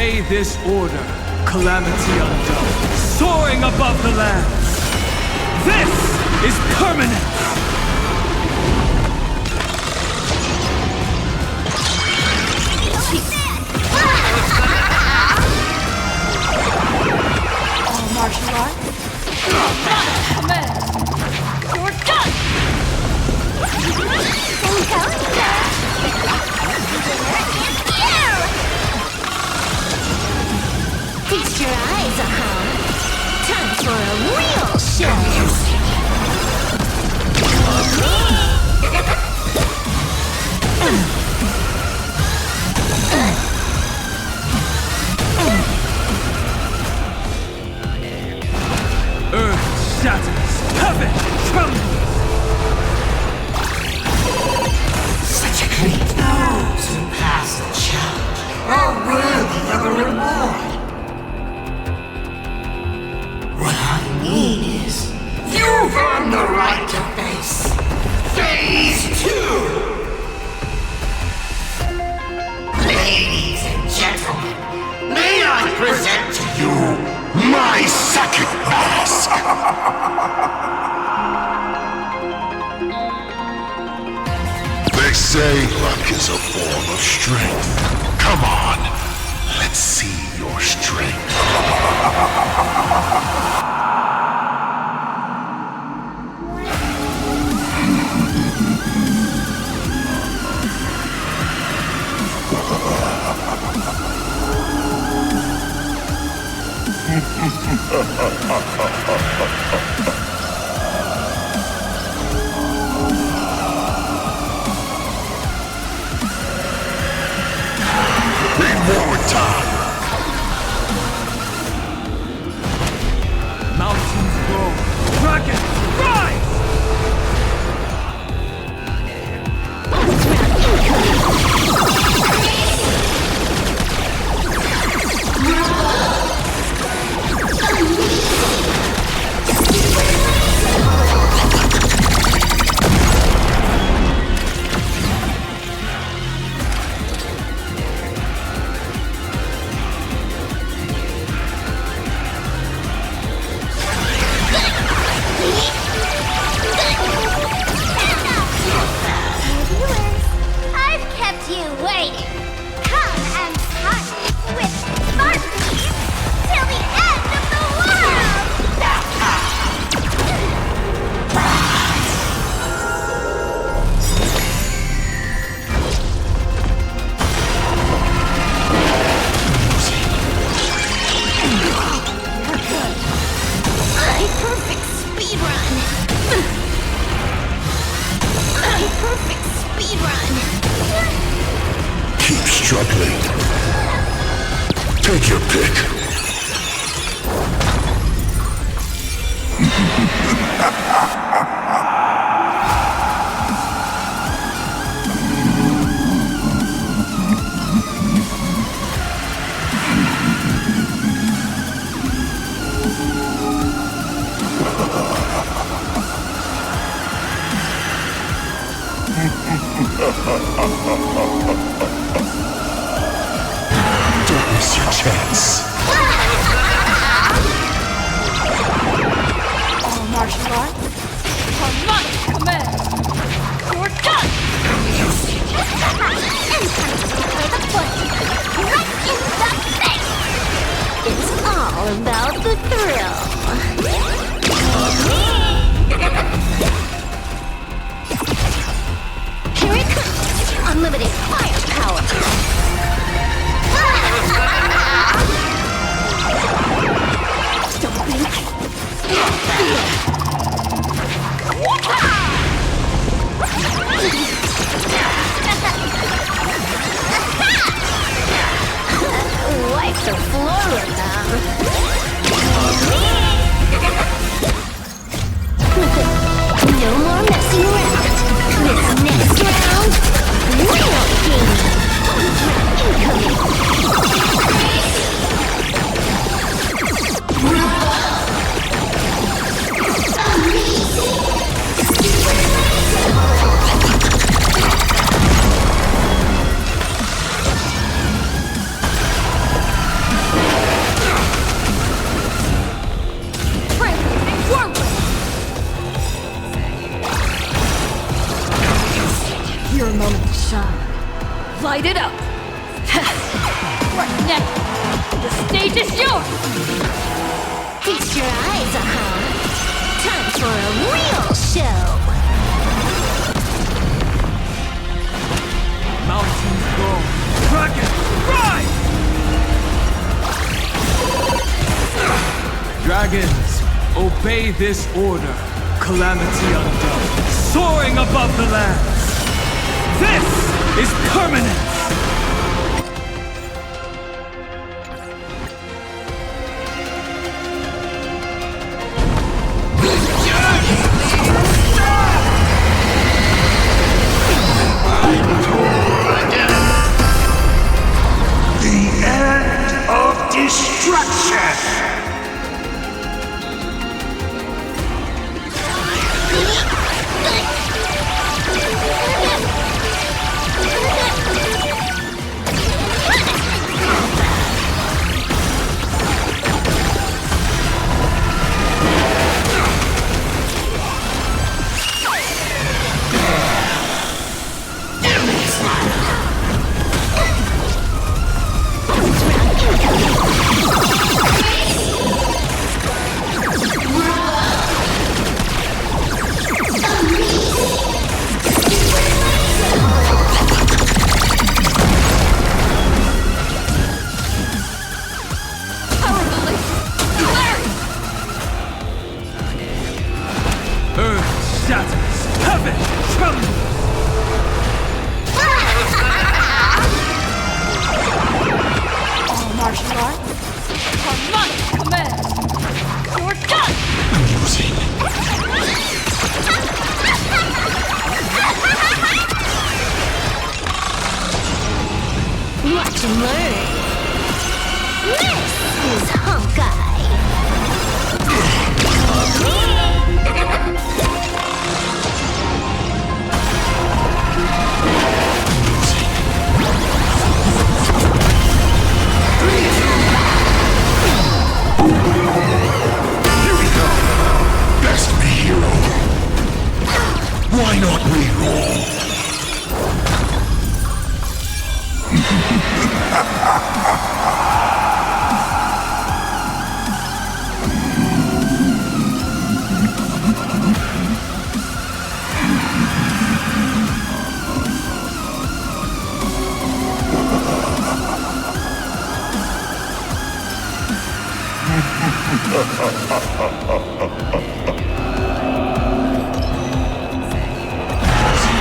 Obey this order, Calamity Undone, soaring above the lands. This is permanent! All martial arts. Command. You're done! Feast your eyes, time for a real show. Earth shatters, heaven trembles! Such a great those who pass the challenge are worthy of a reward. What I mean is, you've earned the right to face Phase 2! Ladies and gentlemen, may I present to you my second mask! They say luck is a form of strength. Come on, let's see your strength. Reward time! Mountains roll, dragons rise! Struggling. Take your pick. Don't miss your chance. All martial arts. Command. You're done! It's all about the thrill. Here it comes! Unlimited firepower! Don't blink! Wipe the floor with them! No more messing around! This next round, real light it up. What next? The stage is yours! Feast your eyes, Time for a real show! Mountains grow. Dragon, rise! Dragons, obey this order. Calamity undone, soaring above the lands. This is permanence! The end of destruction! Watch and learn. This is Honkai. Here we go. Best be hero. Why not re-roll?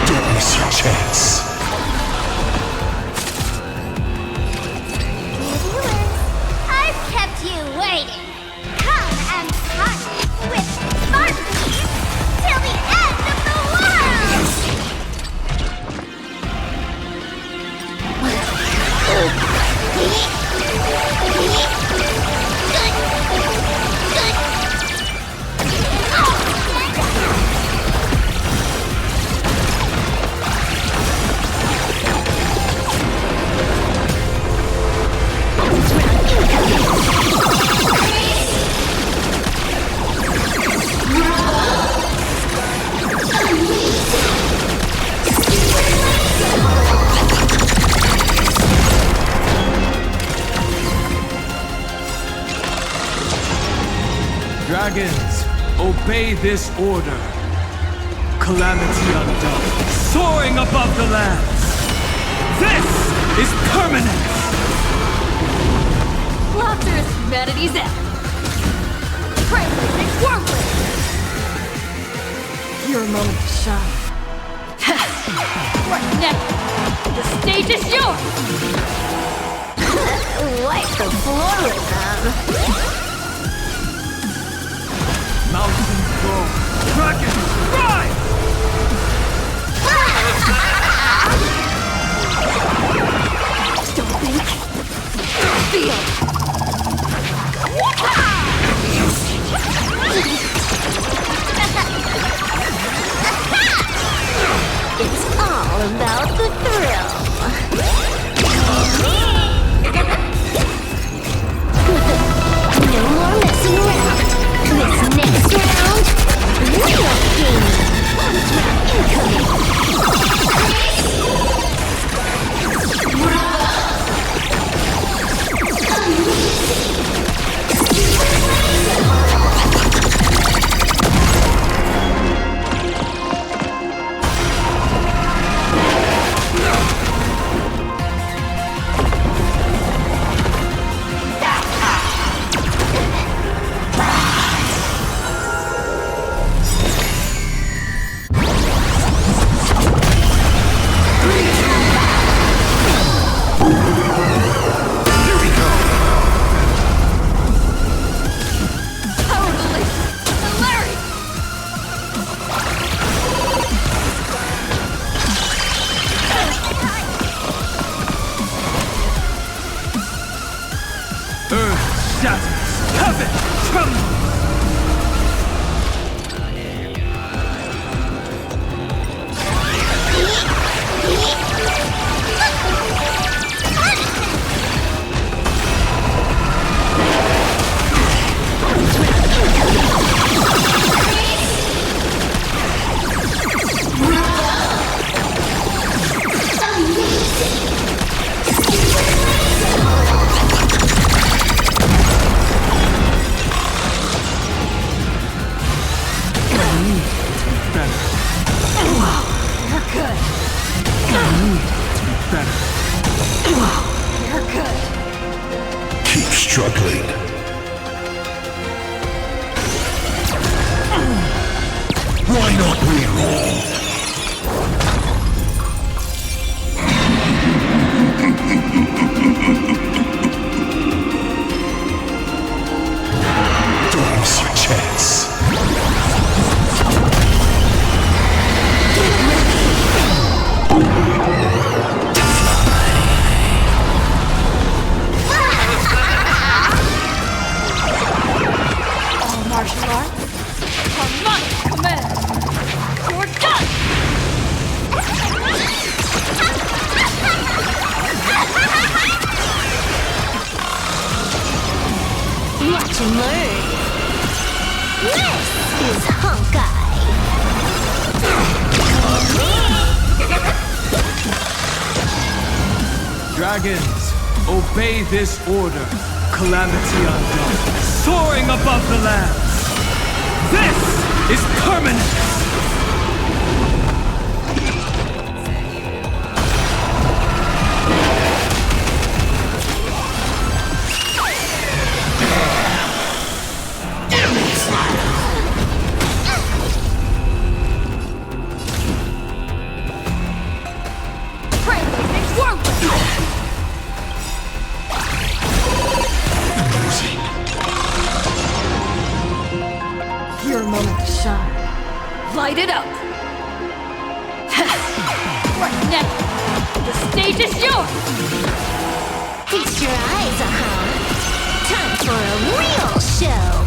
Don't miss your chance. I've kept you waiting. Come and hunt with Sparky till the end of the Dragons, obey this order. Calamity undone, soaring above the lands. This is permanence! Laughter is humanity's end. Privilege is worthless. Your moment to shine. What next? The stage is yours! wipe the floor with them. Mountains grow. Dragons, rise! Don't think. Feel. It's all about the thrill. No Heaven trembles! Keep struggling. Why not reroll? Don't miss your chance. All martial arts, on my command. You're done! Watch and learn. This is Honkai. Dragons, obey this order. Calamity undone, soaring above the lands. This is permanence! Your moment to shine. Light it up! What next? The stage is yours! Feast your eyes, Time for a real show.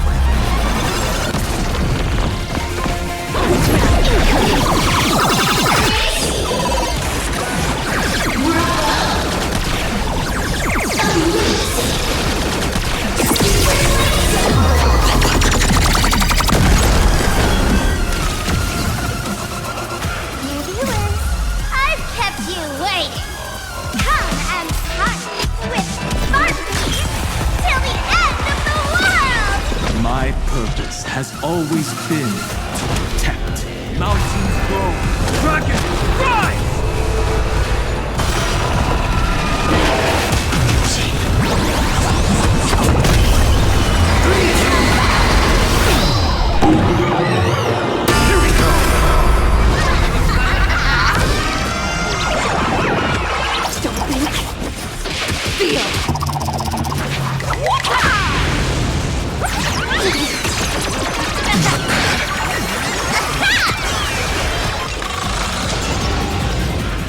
I've kept you waiting. Come and hunt with Sparkies till the end of the world! My purpose has always been to protect. Mountains grow, dragons rise!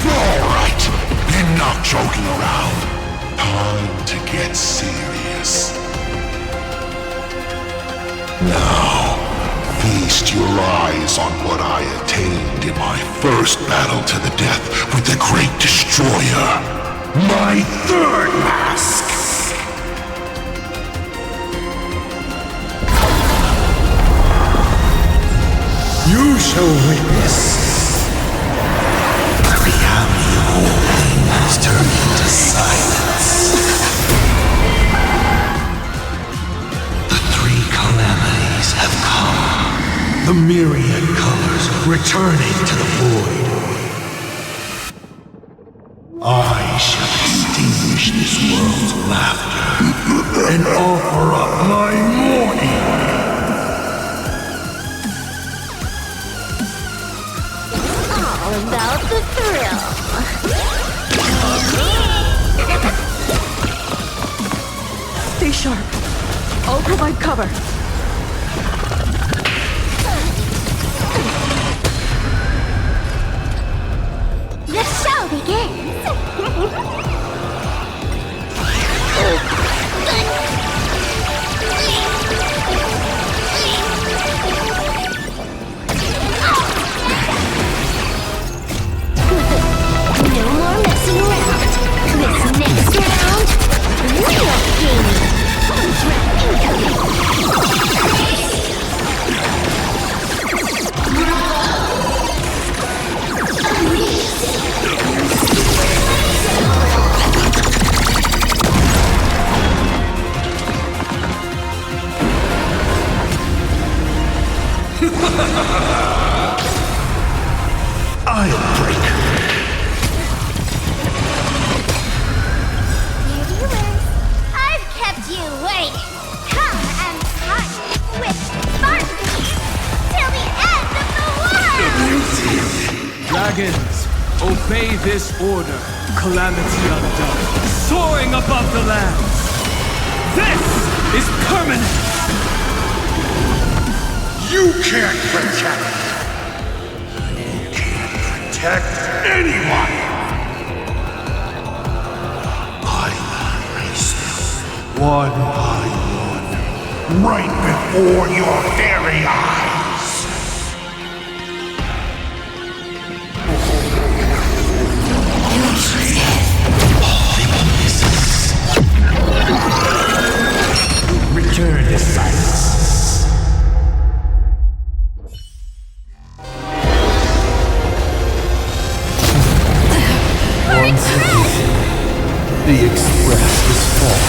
Alright, enough joking around. Time to get serious. Now, feast your eyes on what I attained in my first battle to the death with the Great Destroyer. My third mask! You shall witness. The reality of all things has turned into silence. The three calamities have come. The myriad colors returning to the void. I shall extinguish this world's laughter and offer up my mourning. All about the thrill. Stay sharp. I'll provide cover. The show begins. I'll break her. Beauty wins. I've kept you waiting. Come and fight with Sparky till the end of the world! Dragons, obey this order. Calamity undone, soaring above the lands. This is permanent! You can't protect me. You can't protect anyone. I erased them, one by one, right before your very eyes. Return to silence. Once again, the Express is full.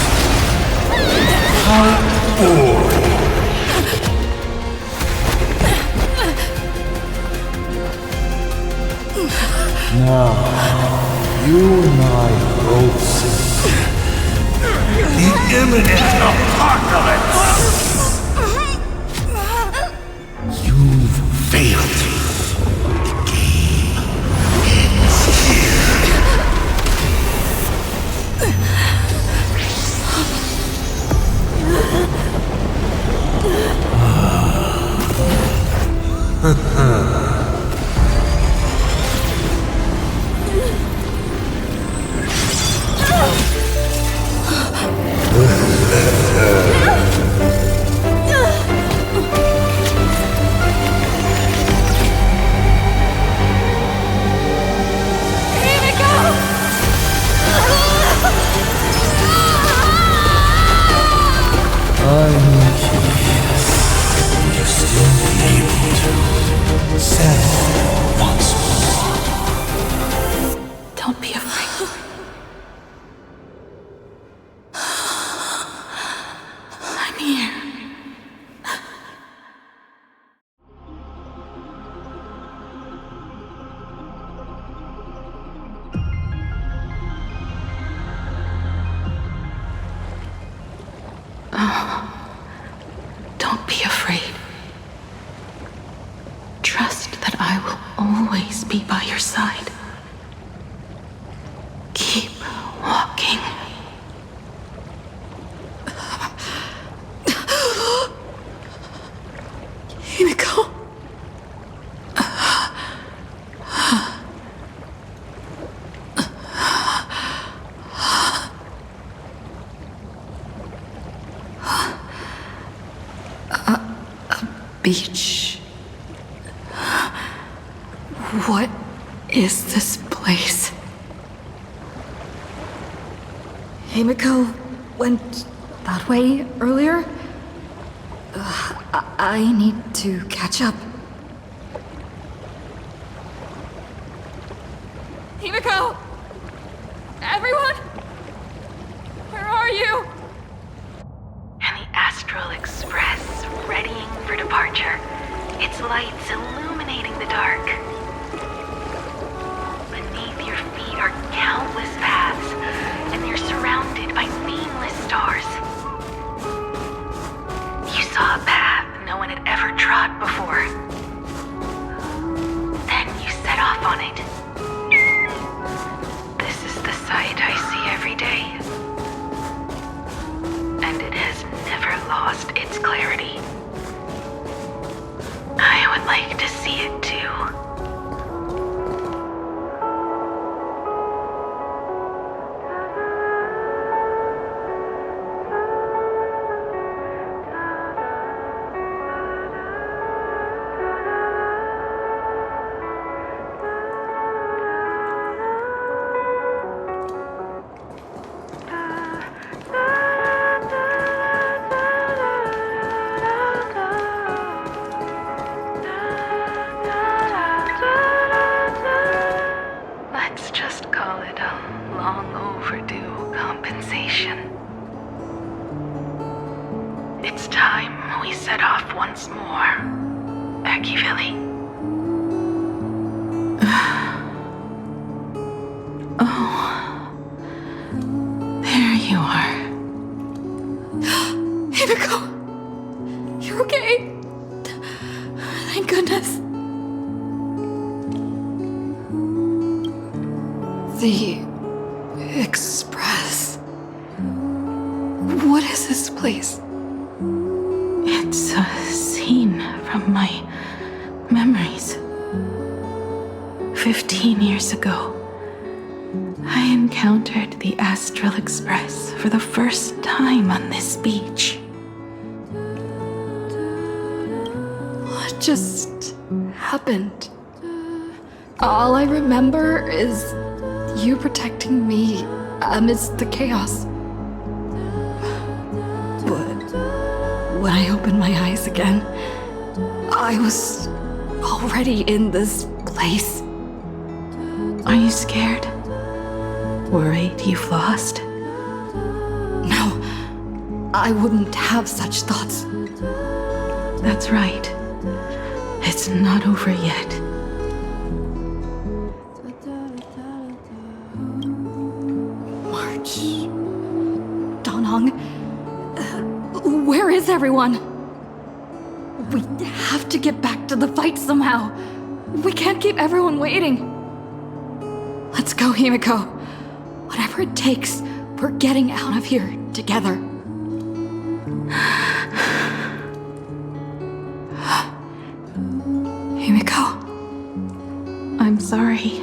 How boring. Now, you and I both see the imminent apocalypse! You've failed. The game ends here. I'm curious. You'll still be able to settle once more. Don't be afraid. I'm here. Don't be afraid. Trust that I will always be by your side. Keep walking. Himiko. Beach. What is this place? Himiko went that way earlier? I need to catch up. Himiko! Everyone? Where are you? And the Astral Express, readying for departure, its lights illuminating the dark. Beneath your feet are countless paths, and they're surrounded by nameless stars. You saw a path no one had ever trod before. Then you set off on it. This is the sight I see every day. And it has never lost its clarity. I would like to see it too. Let's just call it a long overdue compensation. It's time we set off once more. Akivili. okay? Thank goodness. The Express. What is this place? It's a scene from my memories. 15 years ago, I encountered the Astral Express for the first time on this beach. What just happened? All I remember is you protecting me amidst the chaos. But when I opened my eyes again, I was already in this place. Are you scared? Worried you've lost? No, I wouldn't have such thoughts. That's right. It's not over yet. March. Donong. Where is everyone? We have to get back to the fight somehow. We can't keep everyone waiting. Let's go, Himiko. Whatever it takes, we're getting out of here together. Himiko. I'm sorry.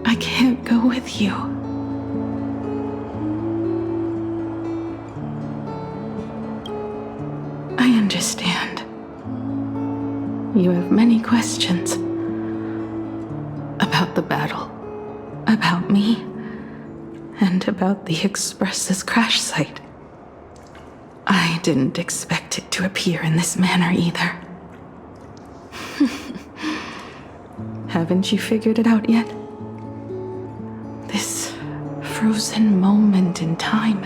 I can't go with you. I understand. You have many questions. About the battle. About me. And about the Express's crash site. I didn't expect it to appear in this manner either. Haven't you figured it out yet? This frozen moment in time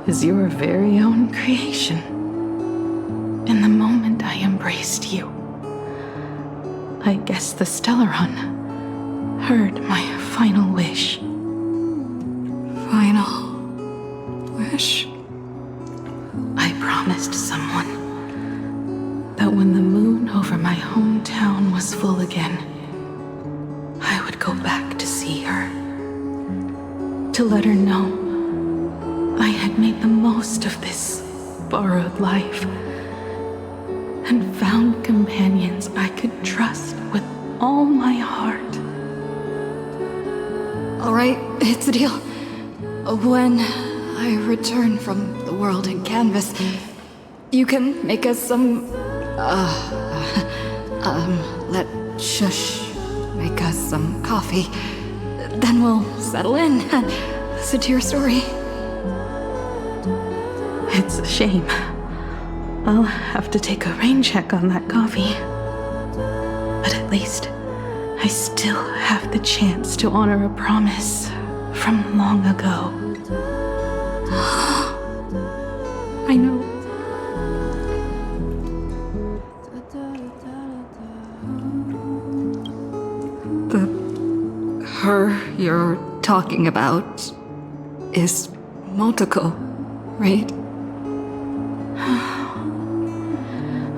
is your very own creation. In the moment I embraced you, I guess the Stellaron heard my final wish. Final wish? I promised someone that when the moon over my hometown was full again, I would go back to see her. To let her know I had made the most of this borrowed life and found companions I could trust with all my heart. All right, it's a deal. When I return from the world in canvas, you can make us some, let Shush make us some coffee. Then we'll settle in and listen to your story. It's a shame. I'll have to take a rain check on that coffee. But at least I still have the chance to honor a promise from long ago. I know. The her you're talking about is Motoko, right?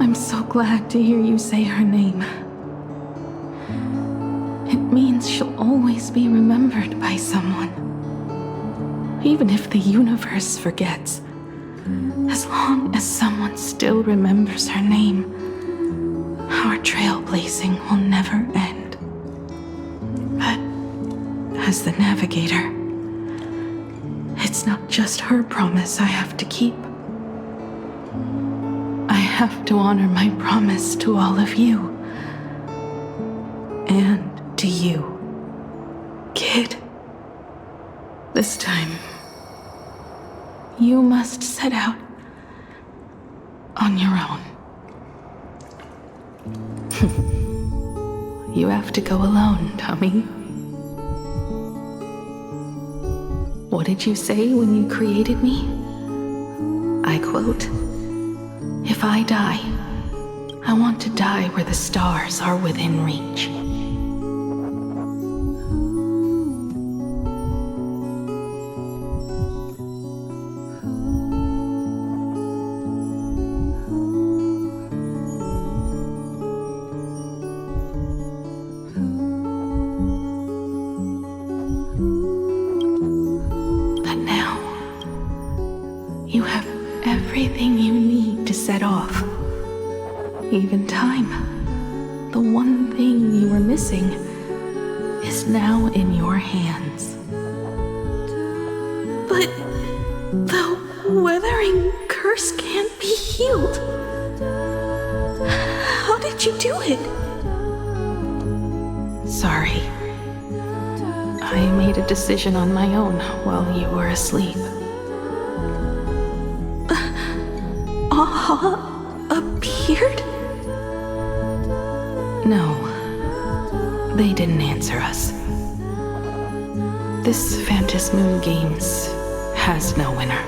I'm so glad to hear you say her name. It means she'll always be remembered by someone. Even if the universe forgets, as long as someone still remembers her name, our trailblazing will never end. But as the navigator, it's not just her promise I have to keep. I have to honor my promise to all of you. And to you, kid. This time, you must set out on your own. You have to go alone, Tommy. What did you say when you created me? I quote, "If I die, I want to die where the stars are within reach." You have everything you need to set off. Even time. The one thing you were missing is now in your hands. But the weathering curse can't be healed. How did you do it? Sorry. I made a decision on my own while you were asleep. Appeared? No. They didn't answer us. This Phantom Moon Games has no winner.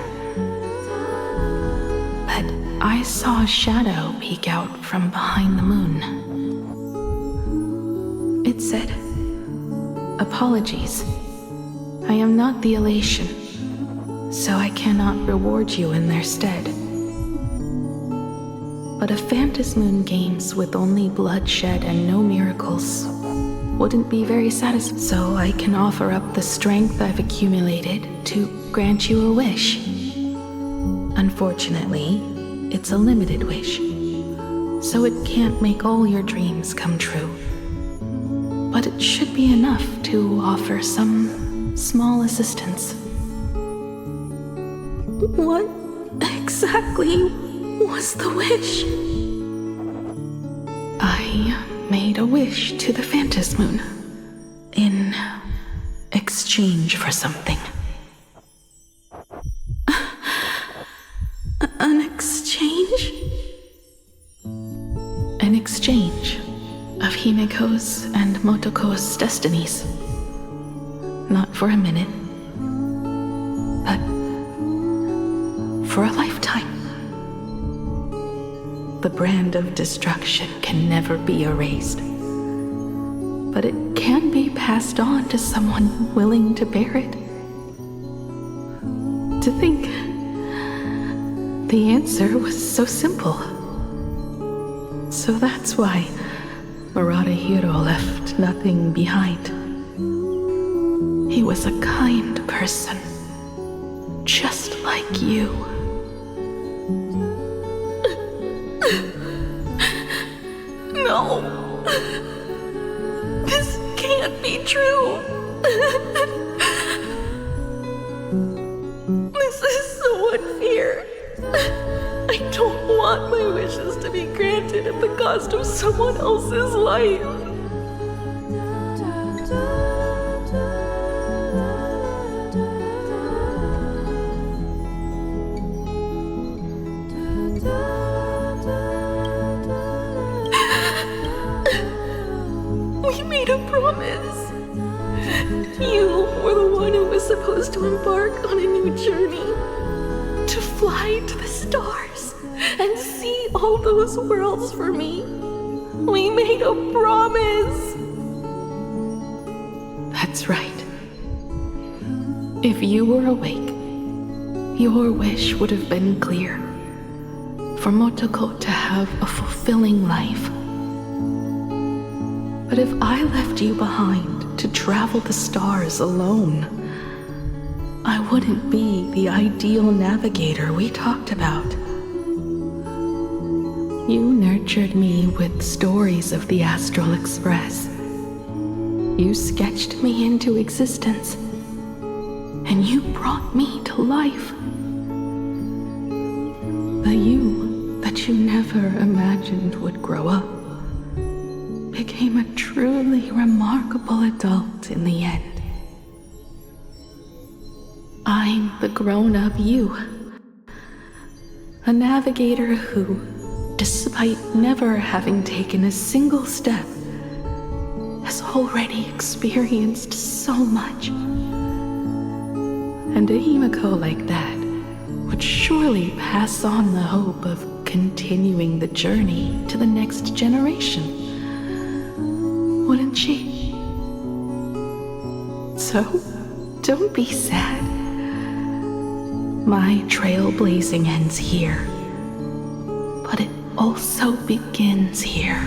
But I saw a shadow peek out from behind the moon. It said, "Apologies. I am not the elation, so I cannot reward you in their stead. But a Phantom Moon Games with only bloodshed and no miracles wouldn't be very satisfying, so I can offer up the strength I've accumulated to grant you a wish. Unfortunately, it's a limited wish, so it can't make all your dreams come true. But it should be enough to offer some small assistance." What exactly was the wish? I made a wish to the Phantom Moon in exchange for something. An exchange? An exchange of Himiko's and Motoko's destinies. Not for a minute, but for a lifetime. The brand of destruction can never be erased, but it can be passed on to someone willing to bear it. To think the answer was so simple. So that's why Murata-hiro left nothing behind. He was a kind person, just like you. No. This can't be true. This is so unfair. I don't want my wishes to be granted at the cost of someone else's life. We made a promise. You were the one who was supposed to embark on a new journey. To fly to the stars and see all those worlds for me. We made a promise. That's right. If you were awake, your wish would have been clear. For Motoko to have a fulfilling life. But if I left you behind to travel the stars alone, I wouldn't be the ideal navigator we talked about. You nurtured me with stories of the Astral Express. You sketched me into existence, and you brought me to life. The you that you never imagined would grow up became a truly remarkable adult in the end. I'm the grown-up you. A navigator who, despite never having taken a single step, has already experienced so much. And a Himiko like that would surely pass on the hope of continuing the journey to the next generation. Wouldn't she? So, don't be sad. My trailblazing ends here, but it also begins here.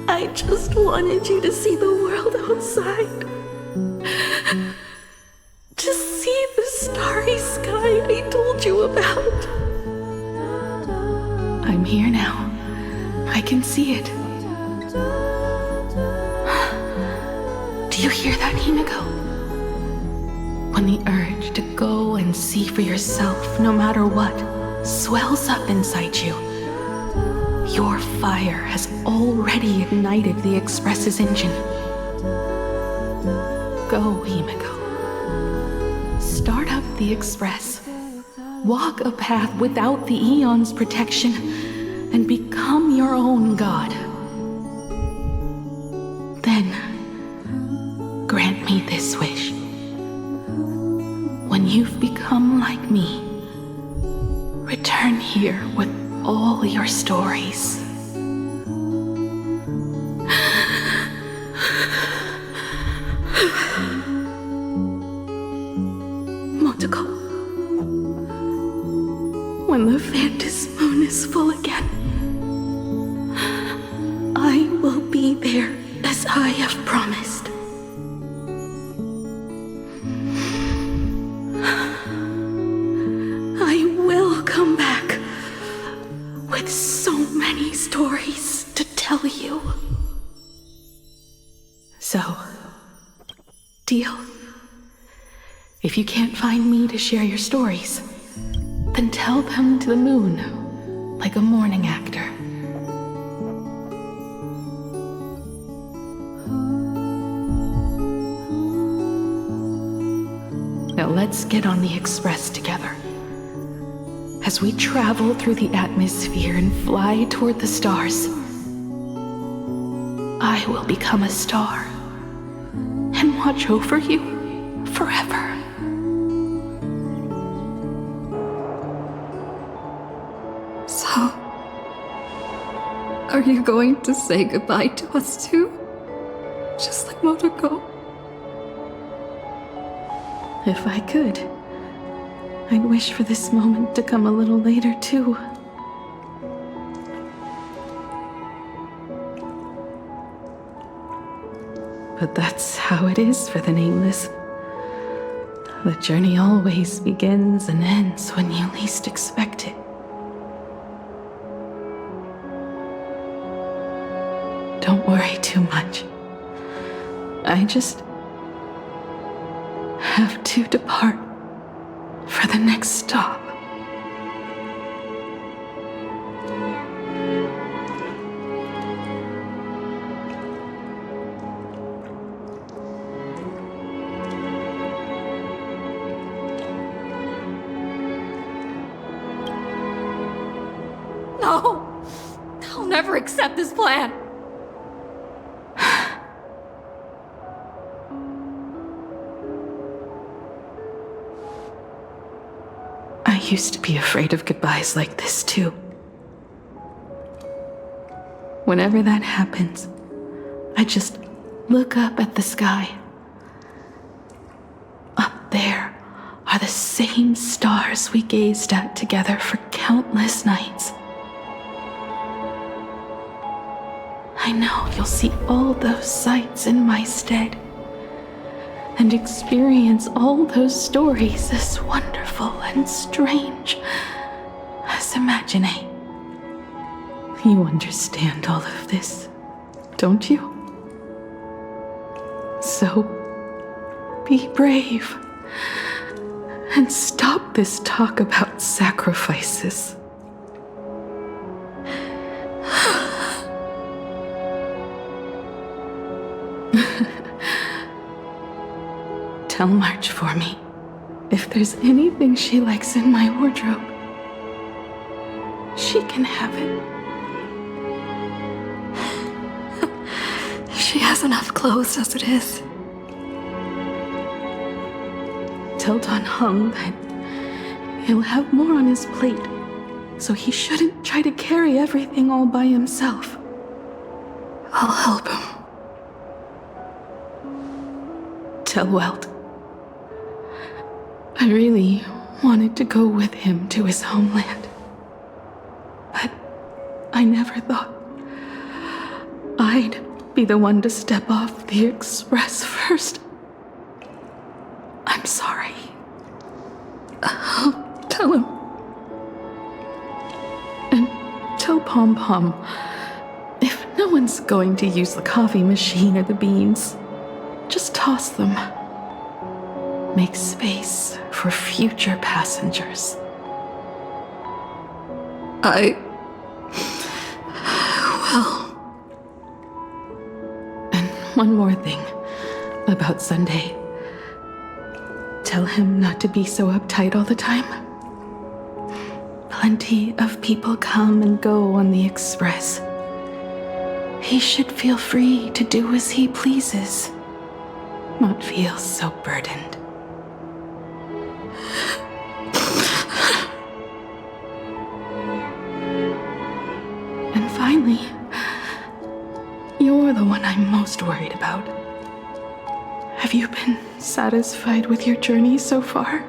I just wanted you to see the world outside. To see the starry sky I told you about. I'm here now. I can see it. Do you hear that, Himiko? When the urge to go and see for yourself, no matter what, swells up inside you, your fire has already ignited the Express's engine. Go, Himiko. Start up the Express. Walk a path without the Eon's protection, and become your own god. Then, grant me this wish. When you've become like me, return here with all your stories. Motoko, when the Phantom Moon is full again, I will be there as I have promised. I will come back with so many stories to tell you. So, deal? If you can't find me to share your stories, then tell them to the moon, like a morning actor. Now let's get on the Express together. As we travel through the atmosphere and fly toward the stars, I will become a star and watch over you forever. So, are you going to say goodbye to us too? Just like Motoko? If I could, I'd wish for this moment to come a little later too. But that's how it is for the Nameless. The journey always begins and ends when you least expect it. Don't worry too much. I just have to depart for the next stop. No! I'll never accept this plan! I used to be afraid of goodbyes like this too. Whenever that happens, I just look up at the sky. Up there are the same stars we gazed at together for countless nights. I know you'll see all those sights in my stead and experience all those stories as wonderful and strange as imagining. You understand all of this, don't you? So, be brave and stop this talk about sacrifices. Tell March for me if there's anything she likes in my wardrobe. She can have it. She has enough clothes as it is. Tell Don Hung that he'll have more on his plate, so he shouldn't try to carry everything all by himself. I'll help him. Tell Welt I really wanted to go with him to his homeland, but I never thought I'd be the one to step off the express first. I'm sorry. I'll tell him. And tell Pom Pom, if no one's going to use the coffee machine or the beans, just toss them. Make space for future passengers. Well. And one more thing about Sunday. Tell him not to be so uptight all the time. Plenty of people come and go on the express. He should feel free to do as he pleases, not feel so burdened. And finally, you're the one I'm most worried about. Have you been satisfied with your journey so far?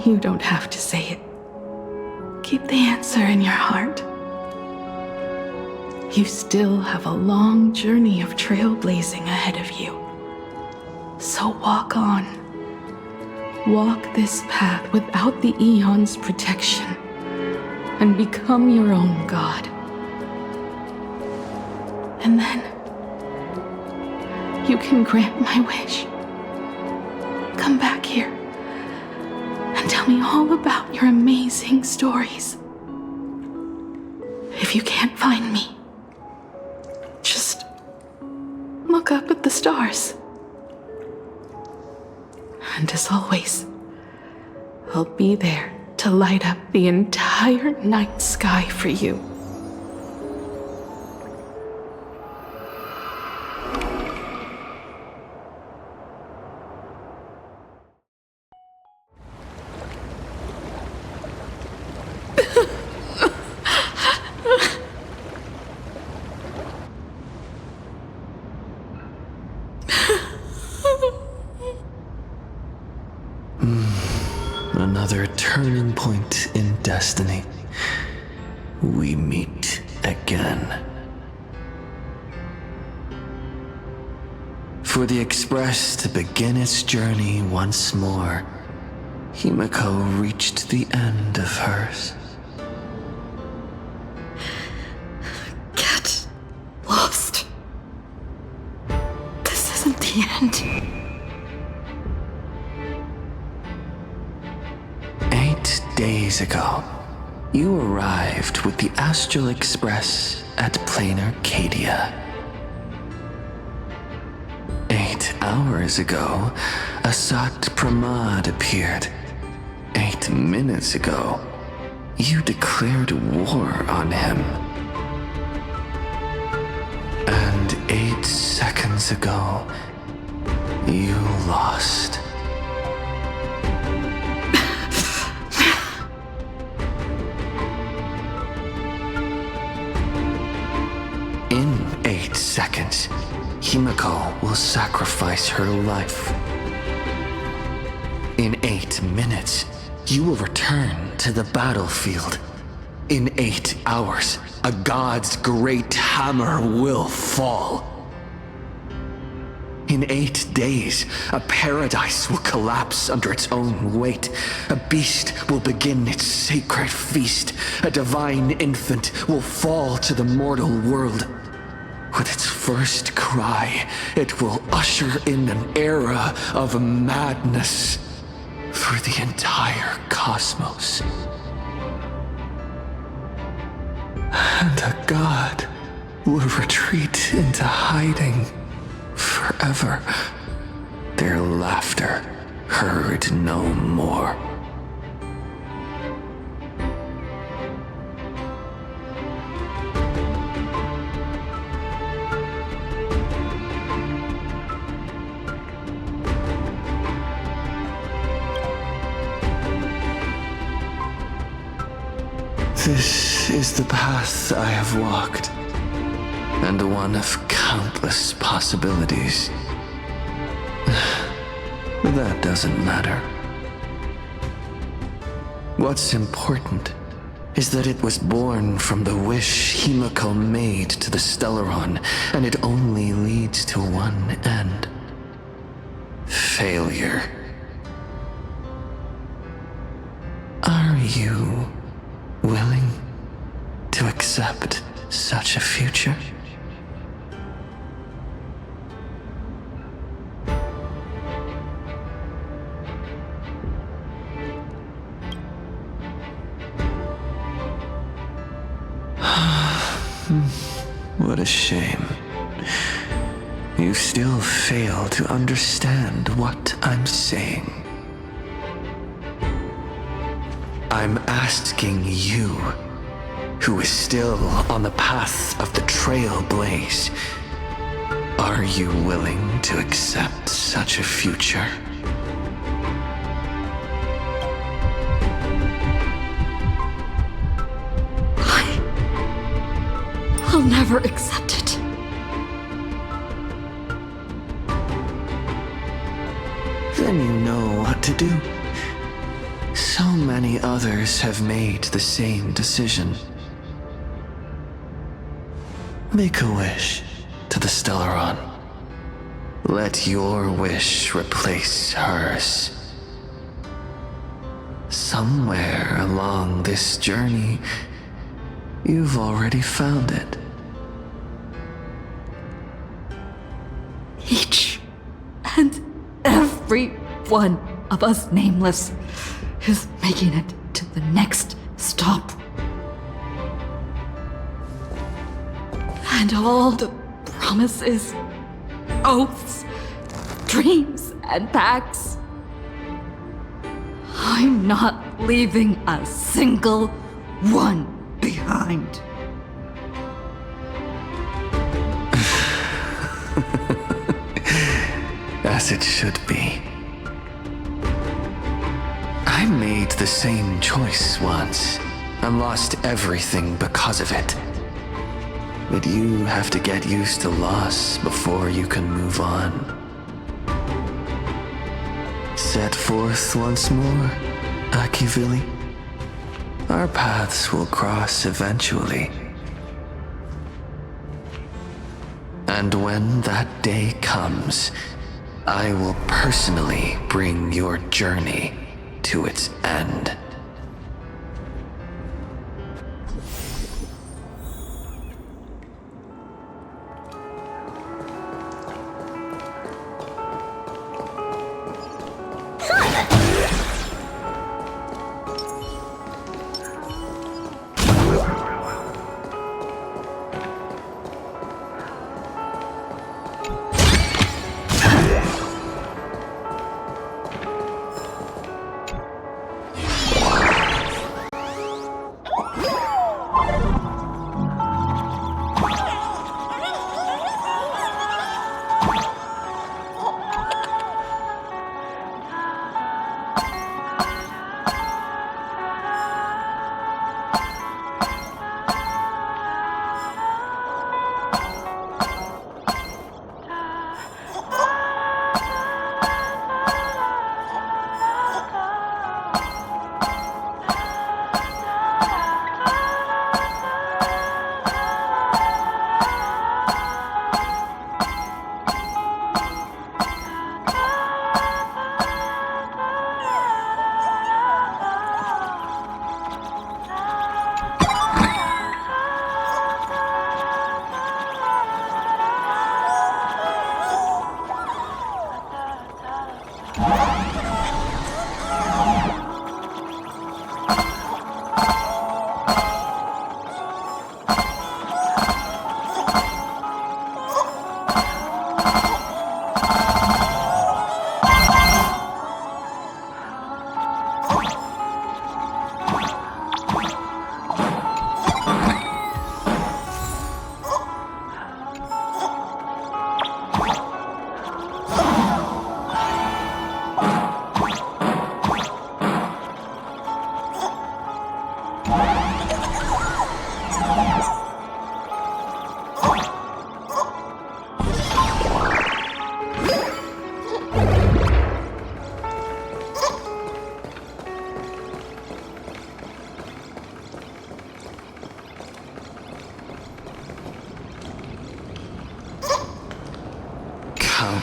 You don't have to say it. Keep the answer in your heart. You still have a long journey of trailblazing ahead of you. So walk on. Walk this path without the Eon's protection, and become your own god. And then, you can grant my wish. Come back here and tell me all about your amazing stories. If you can't find me, just look up at the stars. And as always, I'll be there to light up the entire night sky for you. Another turning point in destiny. We meet again. For the Express to begin its journey once more, Himiko reached the end of hers. Get lost. This isn't the end. 8 days ago, you arrived with the Astral Express at Plain Arcadia. 8 hours ago, Asat Pramad appeared. 8 minutes ago, you declared war on him. And 8 seconds ago, you lost. In 8 seconds, Himiko will sacrifice her life. In 8 minutes, you will return to the battlefield. In 8 hours, a god's great hammer will fall. In 8 days, a paradise will collapse under its own weight. A beast will begin its sacred feast. A divine infant will fall to the mortal world. With its first cry, it will usher in an era of madness through the entire cosmos. And a god will retreat into hiding forever. Their laughter heard no more. This is the path I have walked, and one of countless possibilities. That doesn't matter. What's important is that it was born from the wish Himiko made to the Stellaron, and it only leads to one end. Failure. Are you willing to accept such a future? What a shame. You still fail to understand what I'm saying. I'm asking you, who is still on the path of the Trailblaze, are you willing to accept such a future? I'll never accept it. Then you know what to do. So many others have made the same decision. Make a wish to the Stellaron. Let your wish replace hers. Somewhere along this journey, you've already found it. Each and every one of us nameless is making it to the next stop. And all the promises, oaths, dreams, and pacts. I'm not leaving a single one behind. As it should be. I made the same choice once, and lost everything because of it. But you have to get used to loss before you can move on. Set forth once more, Akivili. Our paths will cross eventually. And when that day comes, I will personally bring your journey to its end.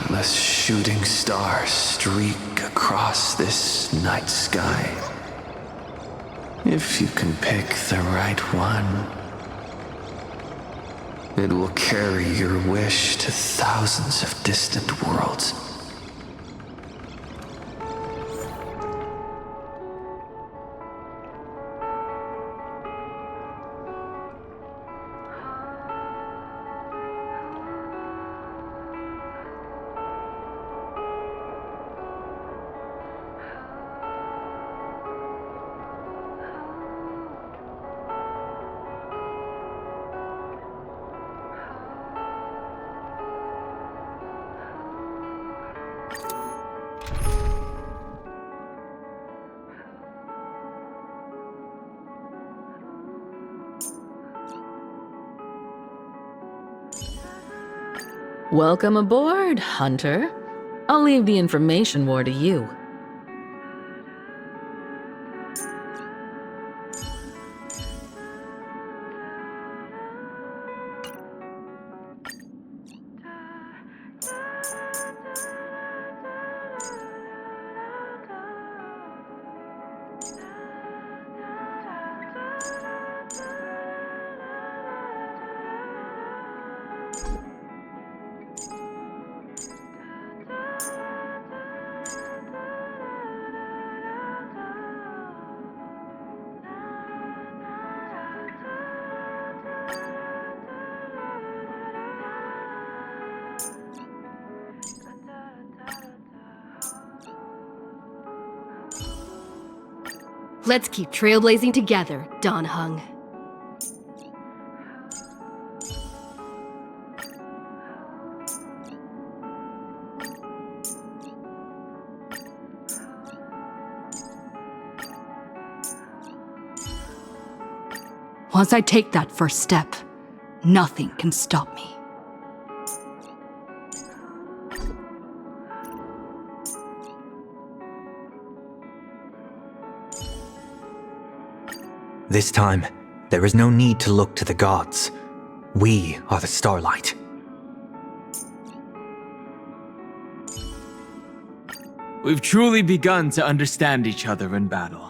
countless shooting stars streak across this night sky. If you can pick the right one, it will carry your wish to thousands of distant worlds. Welcome aboard, Hunter. I'll leave the information war to you. Let's keep trailblazing together, Don Hung. Once I take that first step, nothing can stop me. This time, there is no need to look to the gods. We are the starlight. We've truly begun to understand each other in battle.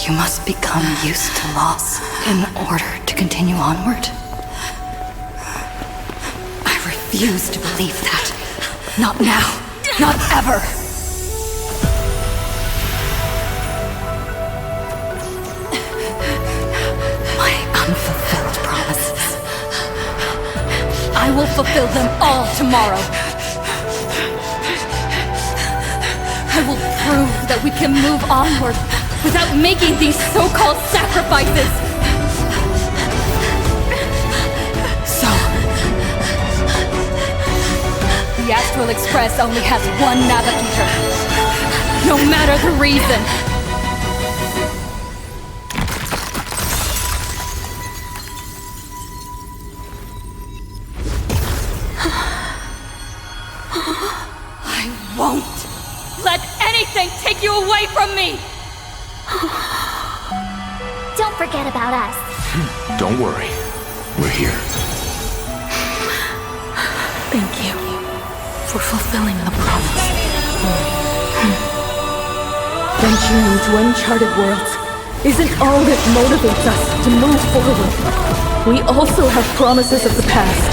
You must become used to loss in order to continue onward. I refuse to believe that. Not now. Not ever. My unfulfilled promises. I will fulfill them all tomorrow. I will prove that we can move onward without making these so-called sacrifices! So... the Astral Express only has one navigator. No matter the reason. I won't let anything take you away from me! Don't forget about us. Don't worry. We're here. Thank you for fulfilling the promise. Venturing into uncharted worlds isn't all that motivates us to move forward. We also have promises of the past.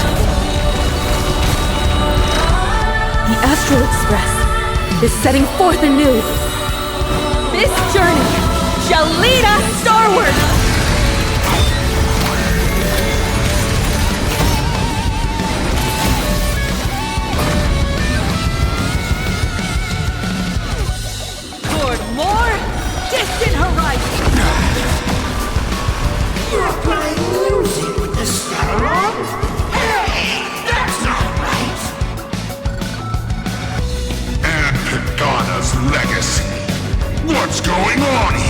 The Astral Express is setting forth anew. This journey shall lead us starward! Toward more distant horizon! You're playing music with the Scatterog? Hey, that's not right! And Pagana's legacy. What's going on here?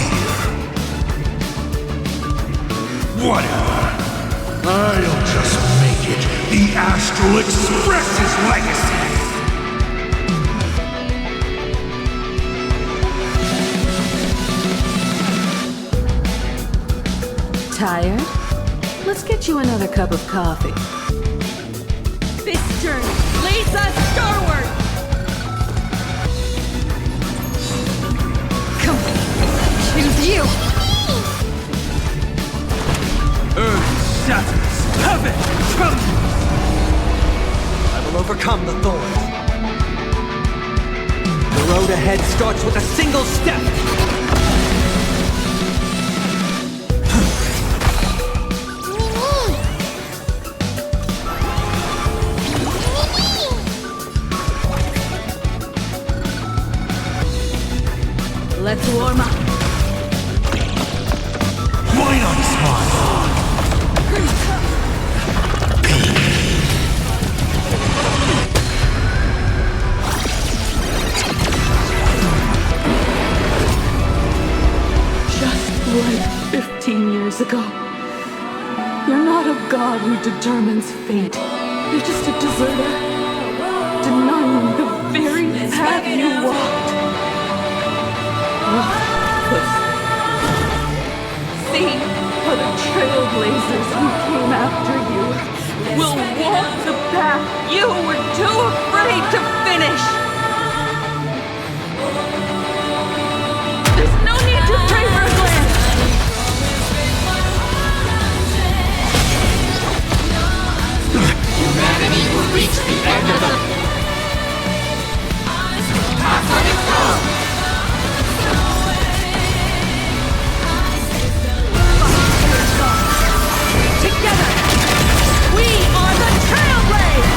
Whatever. I'll just make it the Astral Express's legacy. Tired? Let's get you another cup of coffee. This journey leads us starward! Come on, choose you! Earth shatters, heaven trembles! I will overcome the thorns. The road ahead starts with a single step. Let's warm up. Why not smile? Just like 15 years ago. You're not a god who determines fate. You're just a deserter, denying the very path you walked. See how the trailblazers who came after you will walk the path you were too afraid to finish. There's no need to pray for a glance. Humanity will reach the end of the path on its own. Together, we are the Trailblazers!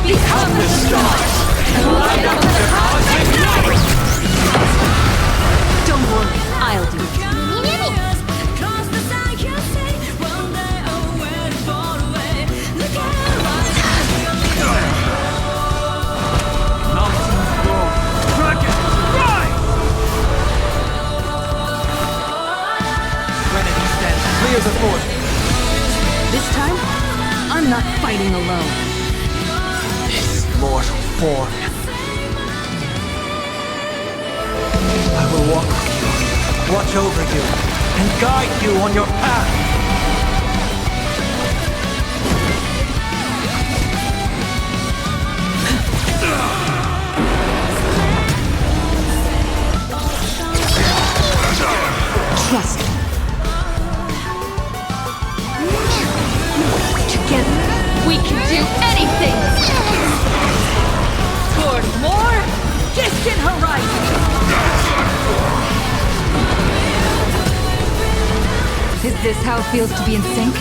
Become the stars and light up the cosmic night! Don't worry, I'll do it. Mountains roar, dragons rise! Trinity stands clear before me. This time, I'm not fighting alone. This mortal form. I will walk with you, watch over you, and guide you on your path. Trust me. Together, We can do anything! Toward more distant horizons! Is this how it feels to be in sync?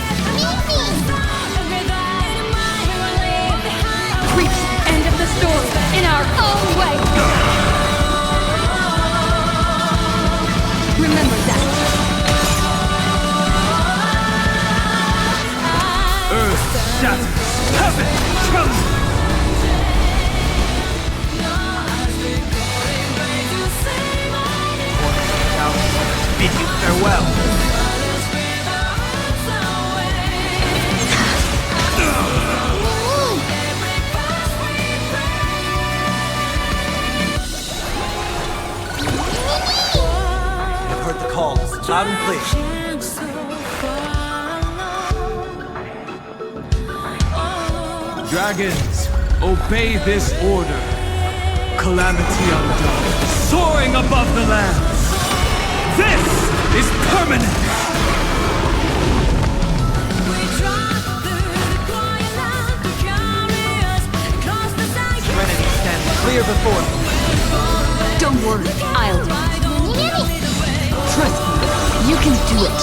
Reach the end of the story in our own way! Remember that. Earth shatters, heaven trembles! Bid you farewell. I've heard the call, loud and clear. Dragons, obey this order. Calamity undone, soaring above the lands. This is permanent! Serenity stands clear before me. Don't worry, I'll do it. Trust me, you can do it.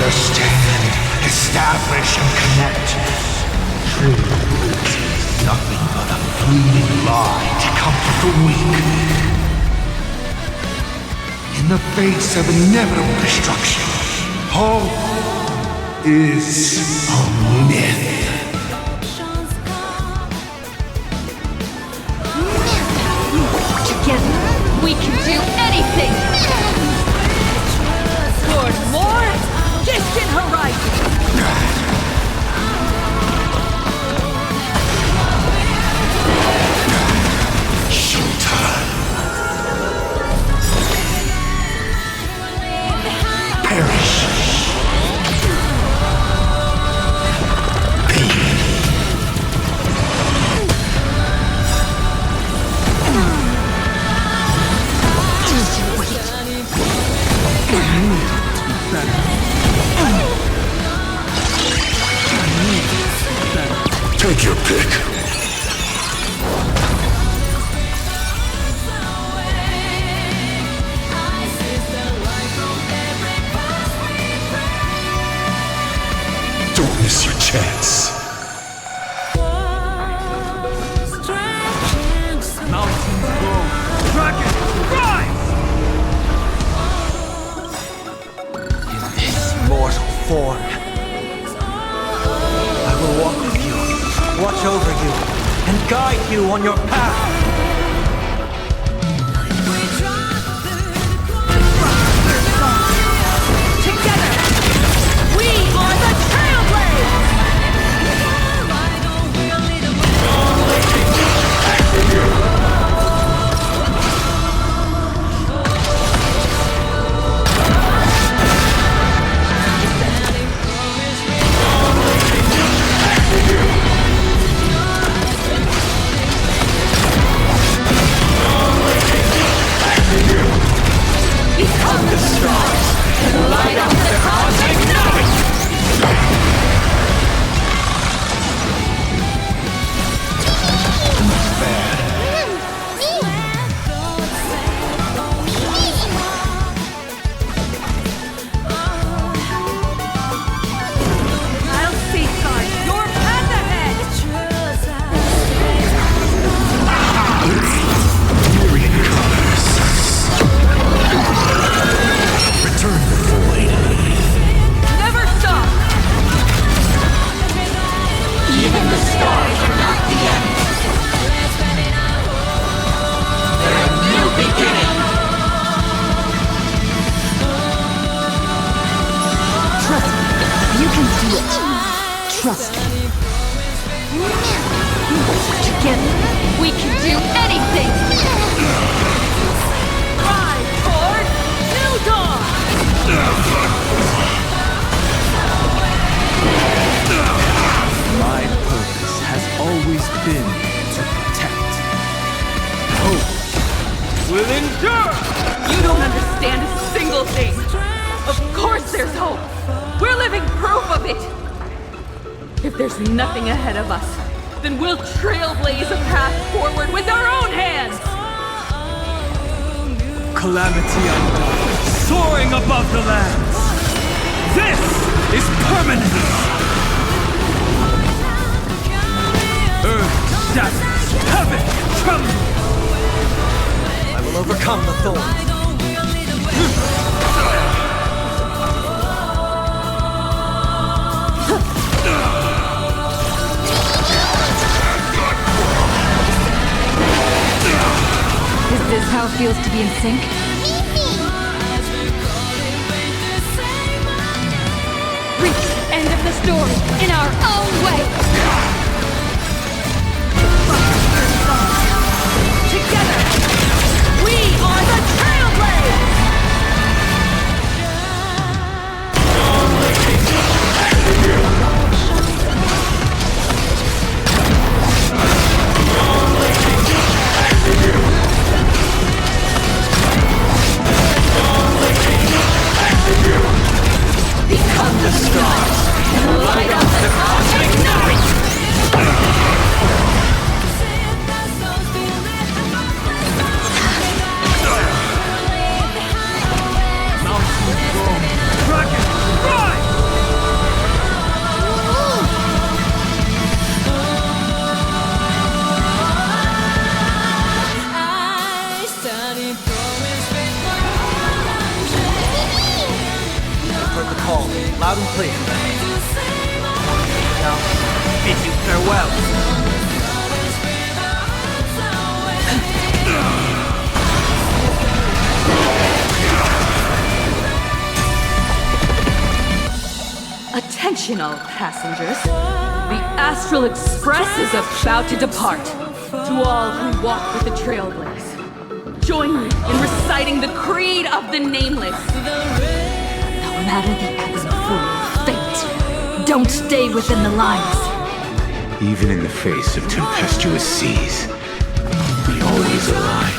understand, establish, and connect. Truth is nothing but a fleeting lie to comfort the weak. In the face of inevitable destruction, hope is a myth. Together, we can do anything! Toward more distant horizons! Showtime! Perish! Take your pick. Don't miss your chance. Mountains roll, dragons rise! In this mortal form, I will walk with you, watch over you, and guide you on your path. Together, we are the Trailblazers! Become the stars and light up the cosmic night! I'll safeguard your path ahead! Return the void. Never stop! Even the stars are not the end. They're a new beginning. Trust me. You can do it. Trust me. Together, we can do anything! Rise toward new dawn! My purpose has always been to protect. Hope will endure! You don't understand a single thing! Of course there's hope! We're living proof of it! If there's nothing ahead of us, then we'll trailblaze a path forward with our own hands! Calamity undone, soaring above the lands. This is permanence! Earth shatters, heaven trembles! I will overcome the thorns. Is this how it feels to be in sync? Reach the end of the story in our own way! Together, we are the Trailblazers! Become the stars and light up the cosmic night! and clear. Now, bid you farewell. Attention all passengers. The Astral Express is about to depart. To all who walk with the Trailblaze, join me in reciting the Creed of the Nameless. No matter the ebb and flow of fate, don't stay within the lines. Even in the face of tempestuous seas, we always align.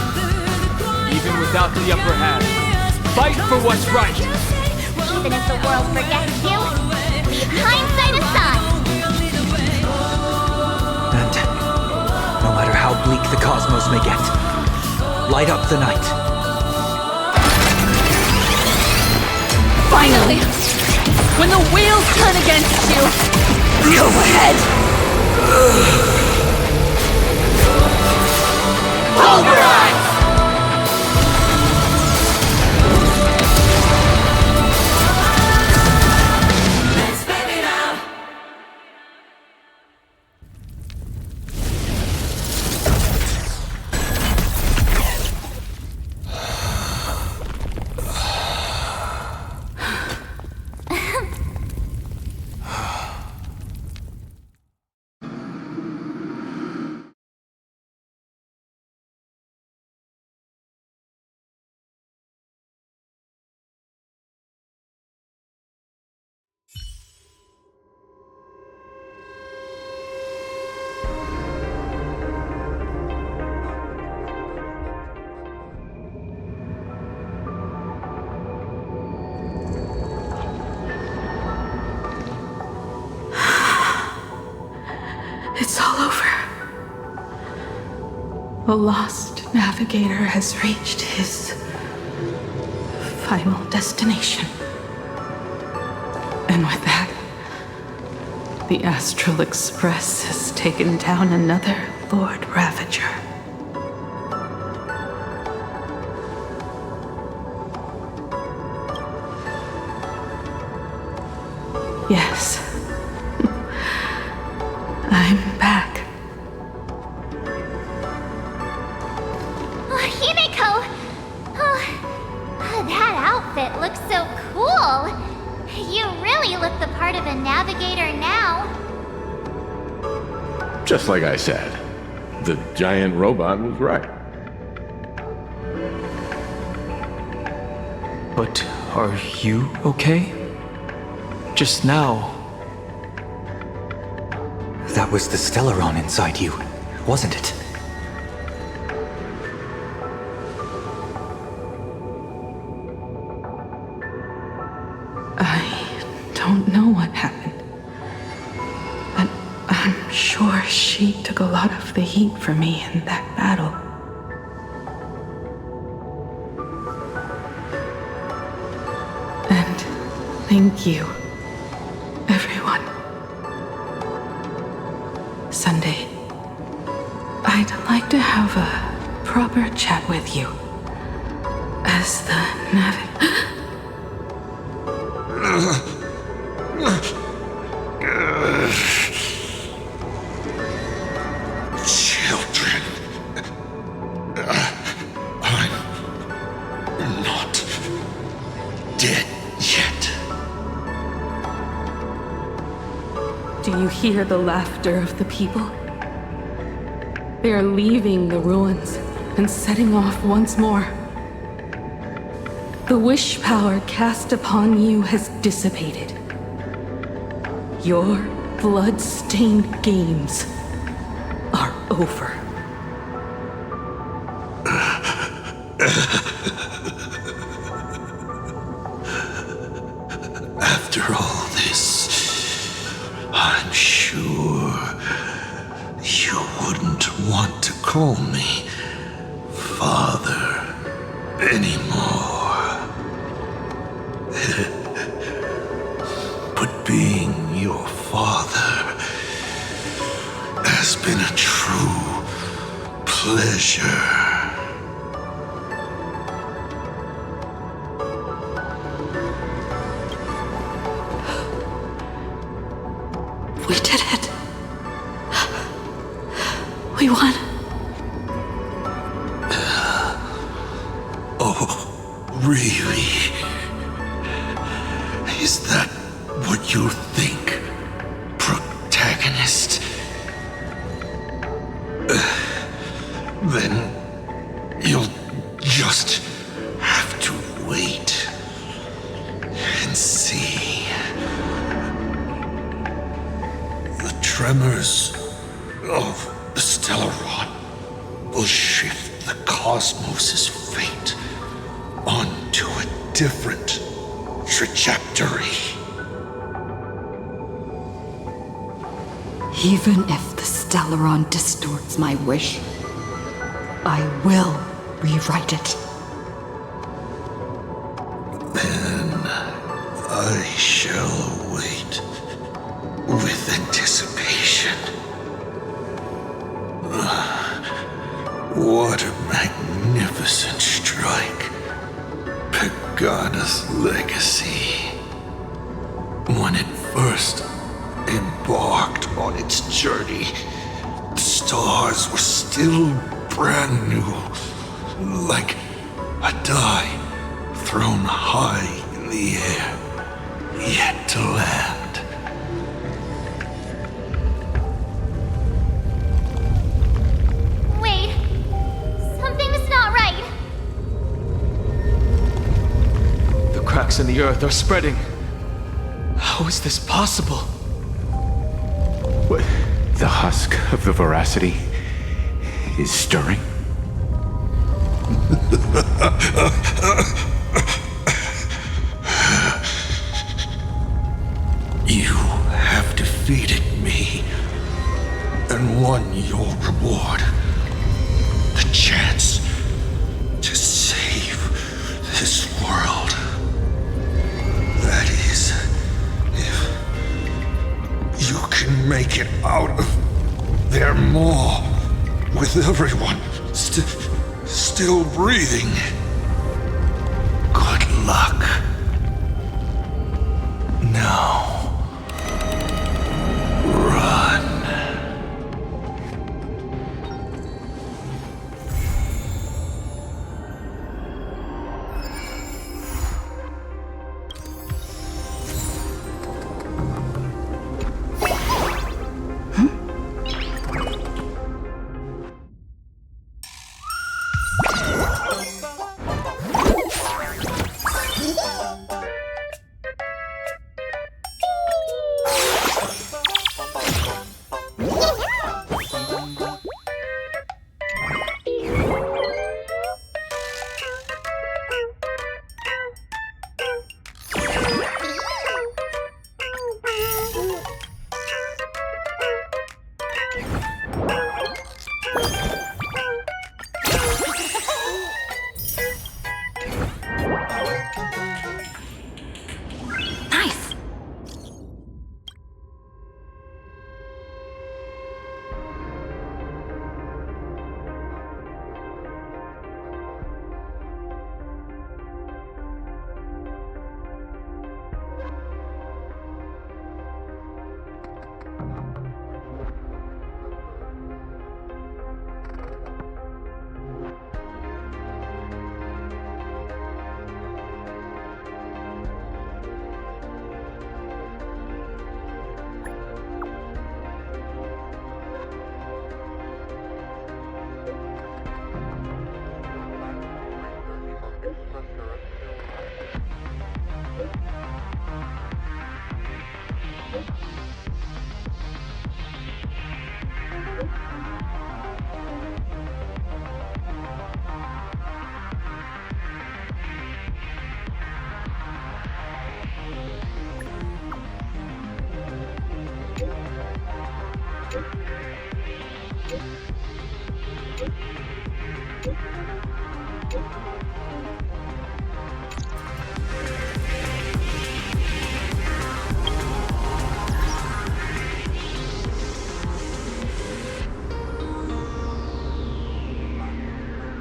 Even without the upper hand, fight for what's right. Even if the world forgets you, leave hindsight aside. And no matter how bleak the cosmos may get, light up the night. Finally! When the wheels turn against you, go ahead! Pulverize! It's all over. The lost navigator has reached his final destination. And with that, the Astral Express has taken down another Lord Ravager. Yes. I'm back. Oh, Himeko! Oh, that outfit looks so cool. You really look the part of a navigator now. Just like I said, the giant robot was right. But are you okay? Just now. That was the Stellaron inside you, wasn't it? I don't know what happened. But I'm sure she took a lot of the heat for me in that battle. And thank you, everyone. Sunday, I'd like to have a proper chat with you. As the Children. I'm not dead yet. Do you hear the laughter of the people? They are leaving the ruins and setting off once more. The wish power cast upon you has dissipated. Your blood-stained games are over. After all this, I'm sure you wouldn't want to call me Father anymore. But being your father has been a true pleasure. We did it. We won. Oh, really? Is that what you think, protagonist? Then you'll just have to wait and see. The tremors of the Stellaron will shift the cosmos's fate onto a different trajectory. Even if the Stellaron distorts my wish, I will rewrite it. Then I shall wait with anticipation. What a magnificent strike. Pagana's legacy. When it first embarked on its journey, the stars were still brand new, like a die thrown high in the air, yet to land. Wait, something's not right. The cracks in the earth are spreading. How is this possible? What? The husk of the veracity is stirring? You have defeated me and won your reward. The chance to save this world. That is, if you can make it out of there more with everyone still breathing. Good luck. Now, run.